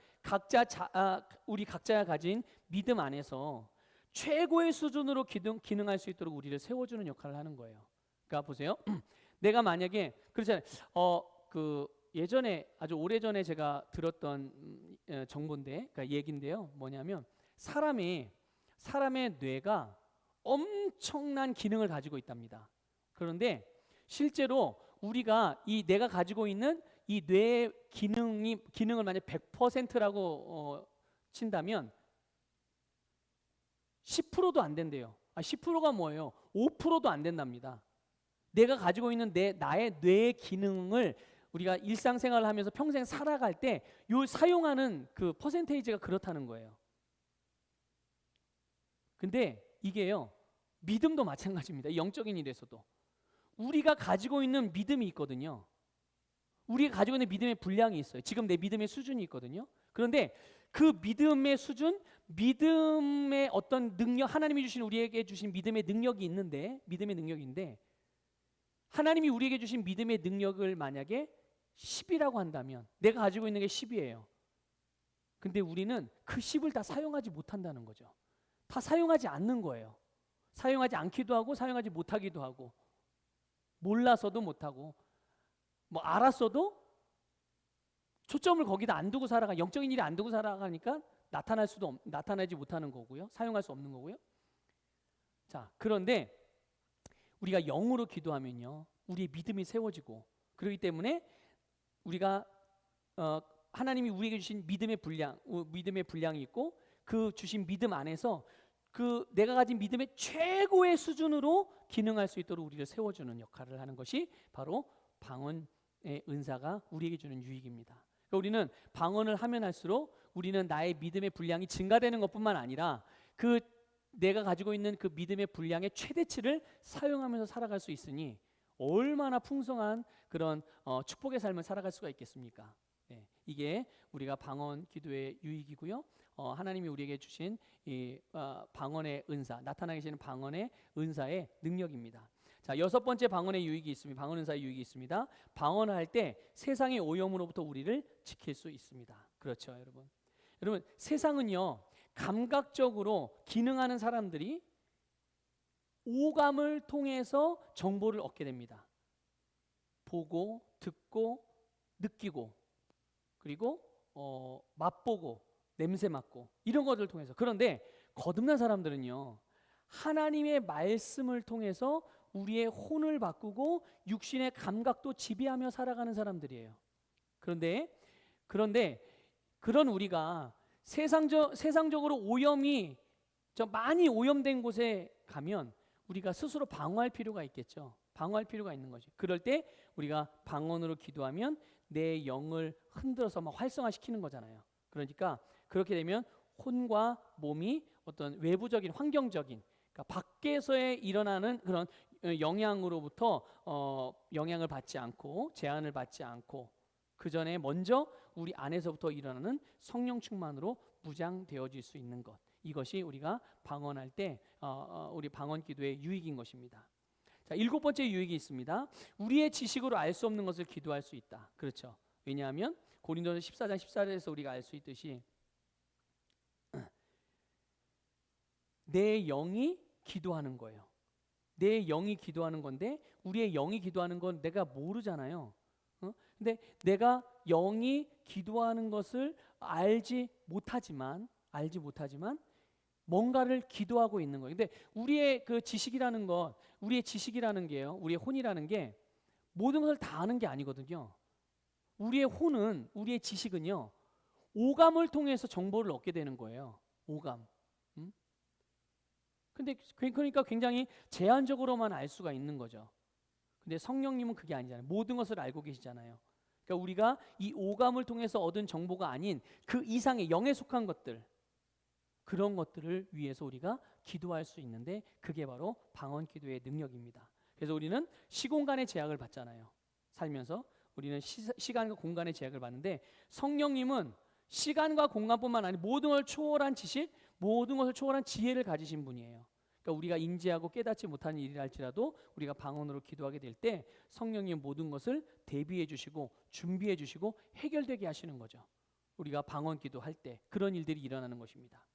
우리 각자가 가진 믿음 안에서 최고의 수준으로 기능할 수 있도록 우리를 세워주는 역할을 하는 거예요. 그러니까 보세요. 내가 만약에 그렇잖아요. 예전에, 아주 오래전에 제가 들었던 정보인데, 그러니까 얘기인데요. 뭐냐면 사람의 뇌가 엄청난 기능을 가지고 있답니다. 그런데 실제로 우리가 내가 가지고 있는 이 뇌의 기능을 만약 100%라고 친다면 10%도 안 된대요. 10%가 뭐예요? 5%도 안 된답니다. 내가 가지고 있는 나의 뇌의 기능을 우리가 일상생활을 하면서 평생 살아갈 때 사용하는 그 퍼센테이지가 그렇다는 거예요. 근데 이게요, 믿음도 마찬가지입니다. 영적인 일에서도 우리가 가지고 있는 믿음이 있거든요. 우리가 가지고 있는 믿음의 분량이 있어요. 지금 내 믿음의 수준이 있거든요. 그런데 그 믿음의 수준, 믿음의 어떤 능력, 하나님이 주신, 우리에게 주신 믿음의 능력이 있는데, 믿음의 능력인데, 하나님이 우리에게 주신 믿음의 능력을 만약에 10이라고 한다면, 내가 가지고 있는 게 10이에요. 근데 우리는 그 10을 다 사용하지 못한다는 거죠. 다 사용하지 않는 거예요. 사용하지 않기도 하고 사용하지 못하기도 하고, 몰라서도 못하고, 알았어도 초점을 거기다 안 두고 영적인 일에 안 두고 살아가니까 나타나지 못하는 거고요. 사용할 수 없는 거고요. 자, 그런데 우리가 영으로 기도하면요, 우리의 믿음이 세워지고, 그렇기 때문에 우리가 하나님이 우리에게 주신 믿음의 분량이 있고, 그 주신 믿음 안에서 내가 가진 믿음의 최고의 수준으로 기능할 수 있도록 우리를 세워주는 역할을 하는 것이 바로 방언의 은사가 우리에게 주는 유익입니다. 그러니까 우리는 방언을 하면 할수록 우리는 나의 믿음의 분량이 증가되는 것뿐만 아니라 내가 가지고 있는 그 믿음의 분량의 최대치를 사용하면서 살아갈 수 있으니 얼마나 풍성한 그런 축복의 삶을 살아갈 수가 있겠습니까? 네, 이게 우리가 방언 기도의 유익이고요. 하나님이 우리에게 주신 이 방언의 은사, 나타나 계시는 방언의 은사의 능력입니다. 자, 여섯 번째 방언의 유익이 있습니다. 방언 은사의 유익이 있습니다. 방언을 할 때 세상의 오염으로부터 우리를 지킬 수 있습니다. 그렇죠, 여러분. 여러분, 세상은요, 감각적으로 기능하는 사람들이 오감을 통해서 정보를 얻게 됩니다. 보고, 듣고, 느끼고, 그리고 맛보고, 냄새 맡고, 이런 것들을 통해서. 그런데 거듭난 사람들은요, 하나님의 말씀을 통해서 우리의 혼을 바꾸고 육신의 감각도 지배하며 살아가는 사람들이에요. 그런데 그런 우리가 세상적으로 오염이 많이 오염된 곳에 가면 우리가 스스로 방어할 필요가 있겠죠. 방어할 필요가 있는 거죠. 그럴 때 우리가 방언으로 기도하면 내 영을 흔들어서 막 활성화시키는 거잖아요. 그러니까 그렇게 되면 혼과 몸이 어떤 외부적인 환경적인, 그러니까 밖에서의 일어나는 그런 영향으로부터 영향을 받지 않고 제한을 받지 않고 그 전에 먼저 우리 안에서부터 일어나는 성령 충만으로 무장되어질 수 있는 것, 이것이 우리가 방언할 때 우리 방언 기도의 유익인 것입니다. 자, 7번째 유익이 있습니다. 우리의 지식으로 알 수 없는 것을 기도할 수 있다. 그렇죠. 왜냐하면 고린도서 14장 14절에서 우리가 알 수 있듯이 내 영이 기도하는 거예요. 내 영이 기도하는 건데 우리의 영이 기도하는 건 내가 모르잖아요. 근데 내가 영이 기도하는 것을 알지 못하지만 뭔가를 기도하고 있는 거예요. 근데 우리의 그 지식이라는 것, 우리의 지식이라는 게요, 우리의 혼이라는 게 모든 것을 다 아는 게 아니거든요. 우리의 혼은, 우리의 지식은요, 오감을 통해서 정보를 얻게 되는 거예요. 오감. 근데 그러니까 굉장히 제한적으로만 알 수가 있는 거죠. 근데 성령님은 그게 아니잖아요. 모든 것을 알고 계시잖아요. 그러니까 우리가 이 오감을 통해서 얻은 정보가 아닌 그 이상의 영에 속한 것들, 그런 것들을 위해서 우리가 기도할 수 있는데 그게 바로 방언 기도의 능력입니다. 그래서 우리는 시공간의 제약을 받잖아요. 살면서 우리는 시간과 공간의 제약을 받는데 성령님은 시간과 공간뿐만 아니라 모든 걸 초월한 지식, 모든 것을 초월한 지혜를 가지신 분이에요. 그러니까 우리가 인지하고 깨닫지 못하는 일이라 할지라도 우리가 방언으로 기도하게 될 때 성령님 모든 것을 대비해 주시고 준비해 주시고 해결되게 하시는 거죠. 우리가 방언 기도할 때 그런 일들이 일어나는 것입니다.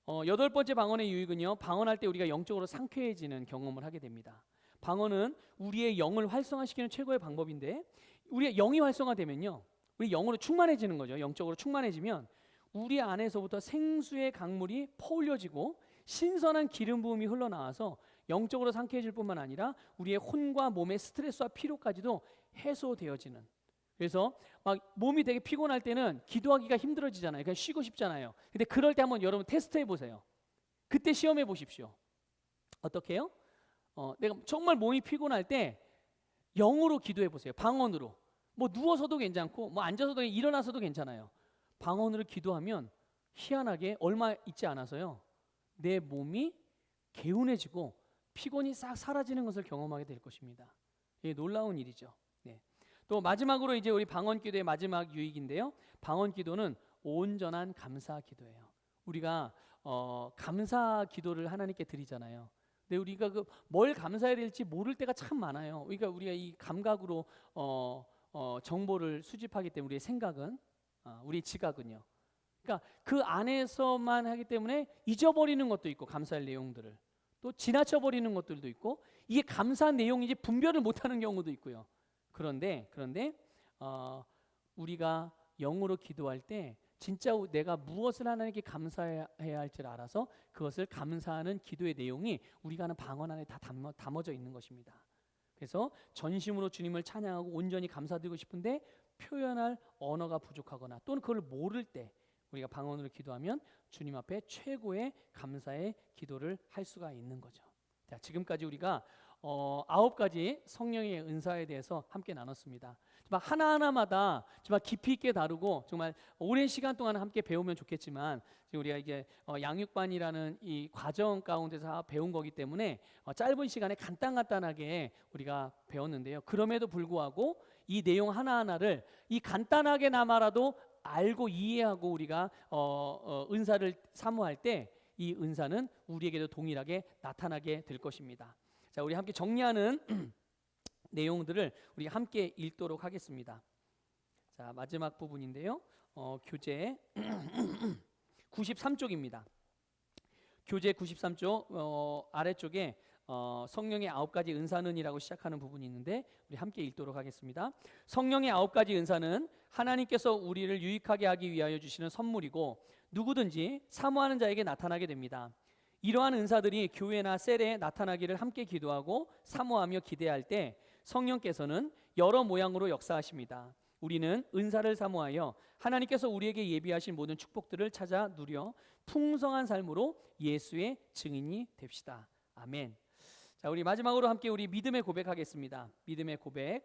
8번째 방언의 유익은요, 방언할 때 우리가 영적으로 상쾌해지는 경험을 하게 됩니다. 방언은 우리의 영을 활성화시키는 최고의 방법인데 우리의 영이 활성화되면요, 우리 영으로 충만해지는 거죠. 영적으로 충만해지면 우리 안에서부터 생수의 강물이 퍼올려지고 신선한 기름 부음이 흘러나와서 영적으로 상쾌해질 뿐만 아니라 우리의 혼과 몸의 스트레스와 피로까지도 해소되어지는. 그래서 막 몸이 되게 피곤할 때는 기도하기가 힘들어지잖아요. 그냥 쉬고 싶잖아요. 근데 그럴 때 한번 여러분 테스트해 보세요. 그때 시험해 보십시오. 어떻게 해요? 내가 정말 몸이 피곤할 때 영으로 기도해 보세요. 방언으로. 뭐 누워서도 괜찮고 뭐 앉아서도 일어나서도 괜찮아요. 방언으로 기도하면 희한하게 얼마 있지 않아서요, 내 몸이 개운해지고 피곤이 싹 사라지는 것을 경험하게 될 것입니다. 이게 놀라운 일이죠. 네. 또 마지막으로 이제 우리 방언 기도의 마지막 유익인데요, 방언 기도는 온전한 감사 기도예요. 우리가 감사 기도를 하나님께 드리잖아요. 근데 우리가 그 뭘 감사해야 될지 모를 때가 참 많아요. 그러니까 우리가 이 감각으로 정보를 수집하기 때문에 우리의 생각은, 우리 지각은요, 그러니까 그 안에서만 하기 때문에 잊어버리는 것도 있고 감사할 내용들을 또 지나쳐버리는 것들도 있고 이게 감사한 내용인지 분별을 못하는 경우도 있고요. 그런데 우리가 영으로 기도할 때 진짜 내가 무엇을 하나님께 감사해야 할지를 알아서 그것을 감사하는 기도의 내용이 우리가 하는 방언 안에 다 담아져 있는 것입니다. 그래서 전심으로 주님을 찬양하고 온전히 감사드리고 싶은데 표현할 언어가 부족하거나 또는 그걸 모를 때 우리가 방언으로 기도하면 주님 앞에 최고의 감사의 기도를 할 수가 있는 거죠. 자, 지금까지 우리가 9가지 성령의 은사에 대해서 함께 나눴습니다. 정말 하나하나마다 정말 깊이 있게 다루고 정말 오랜 시간 동안 함께 배우면 좋겠지만 우리가 이게 양육반이라는 이 과정 가운데서 배운 거기 때문에 짧은 시간에 간단하게 우리가 배웠는데요. 그럼에도 불구하고 이 내용 하나하나를 이 간단하게나마라도 알고 이해하고 우리가 은사를 사모할 때 이 은사는 우리에게도 동일하게 나타나게 될 것입니다. 자, 우리 함께 정리하는 내용들을 우리 함께 읽도록 하겠습니다. 자, 마지막 부분인데요. 교재 93쪽입니다. 교재 93쪽 아래쪽에 성령의 9가지 은사는이라고 시작하는 부분이 있는데 우리 함께 읽도록 하겠습니다. 성령의 9가지 은사는 하나님께서 우리를 유익하게 하기 위하여 주시는 선물이고 누구든지 사모하는 자에게 나타나게 됩니다. 이러한 은사들이 교회나 셀에 나타나기를 함께 기도하고 사모하며 기대할 때 성령께서는 여러 모양으로 역사하십니다. 우리는 은사를 사모하여 하나님께서 우리에게 예비하신 모든 축복들을 찾아 누려 풍성한 삶으로 예수의 증인이 됩시다. 아멘. 자, 우리 마지막으로 함께 우리 믿음의 고백하겠습니다. 믿음의 고백,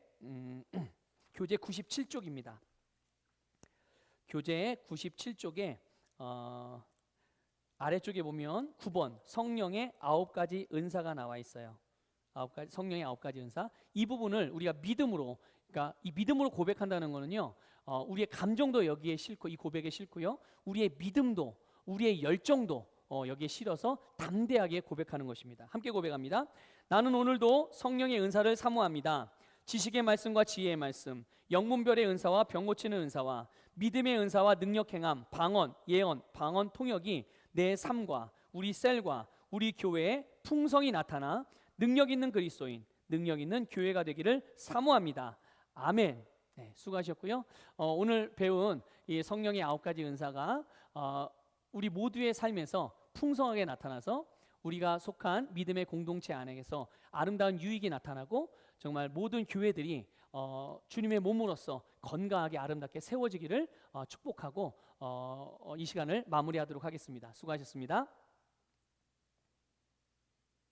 교재 97쪽입니다. 교재 97쪽에 아래쪽에 보면 9번 성령의 9가지 은사가 나와 있어요. 성령의 9가지 은사. 이 부분을 우리가 믿음으로, 그러니까 이 믿음으로 고백한다는 거는요, 우리의 감정도 여기에 싣고, 이 고백에 싣고요, 우리의 믿음도, 우리의 열정도 여기에 실어서 담대하게 고백하는 것입니다. 함께 고백합니다. 나는 오늘도 성령의 은사를 사모합니다. 지식의 말씀과 지혜의 말씀, 영문별의 은사와 병 고치는 은사와 믿음의 은사와 능력 행함, 방언, 예언, 방언 통역이 내 삶과 우리 셀과 우리 교회에 풍성히 나타나 능력 있는 그리스도인, 능력 있는 교회가 되기를 사모합니다. 아멘. 네, 수고하셨고요. 오늘 배운 이 성령의 9가지 은사가 우리 모두의 삶에서 풍성하게 나타나서 우리가 속한 믿음의 공동체 안에서 아름다운 유익이 나타나고 정말 모든 교회들이 주님의 몸으로서 건강하게 아름답게 세워지기를 축복하고 이 시간을 마무리하도록 하겠습니다. 수고하셨습니다.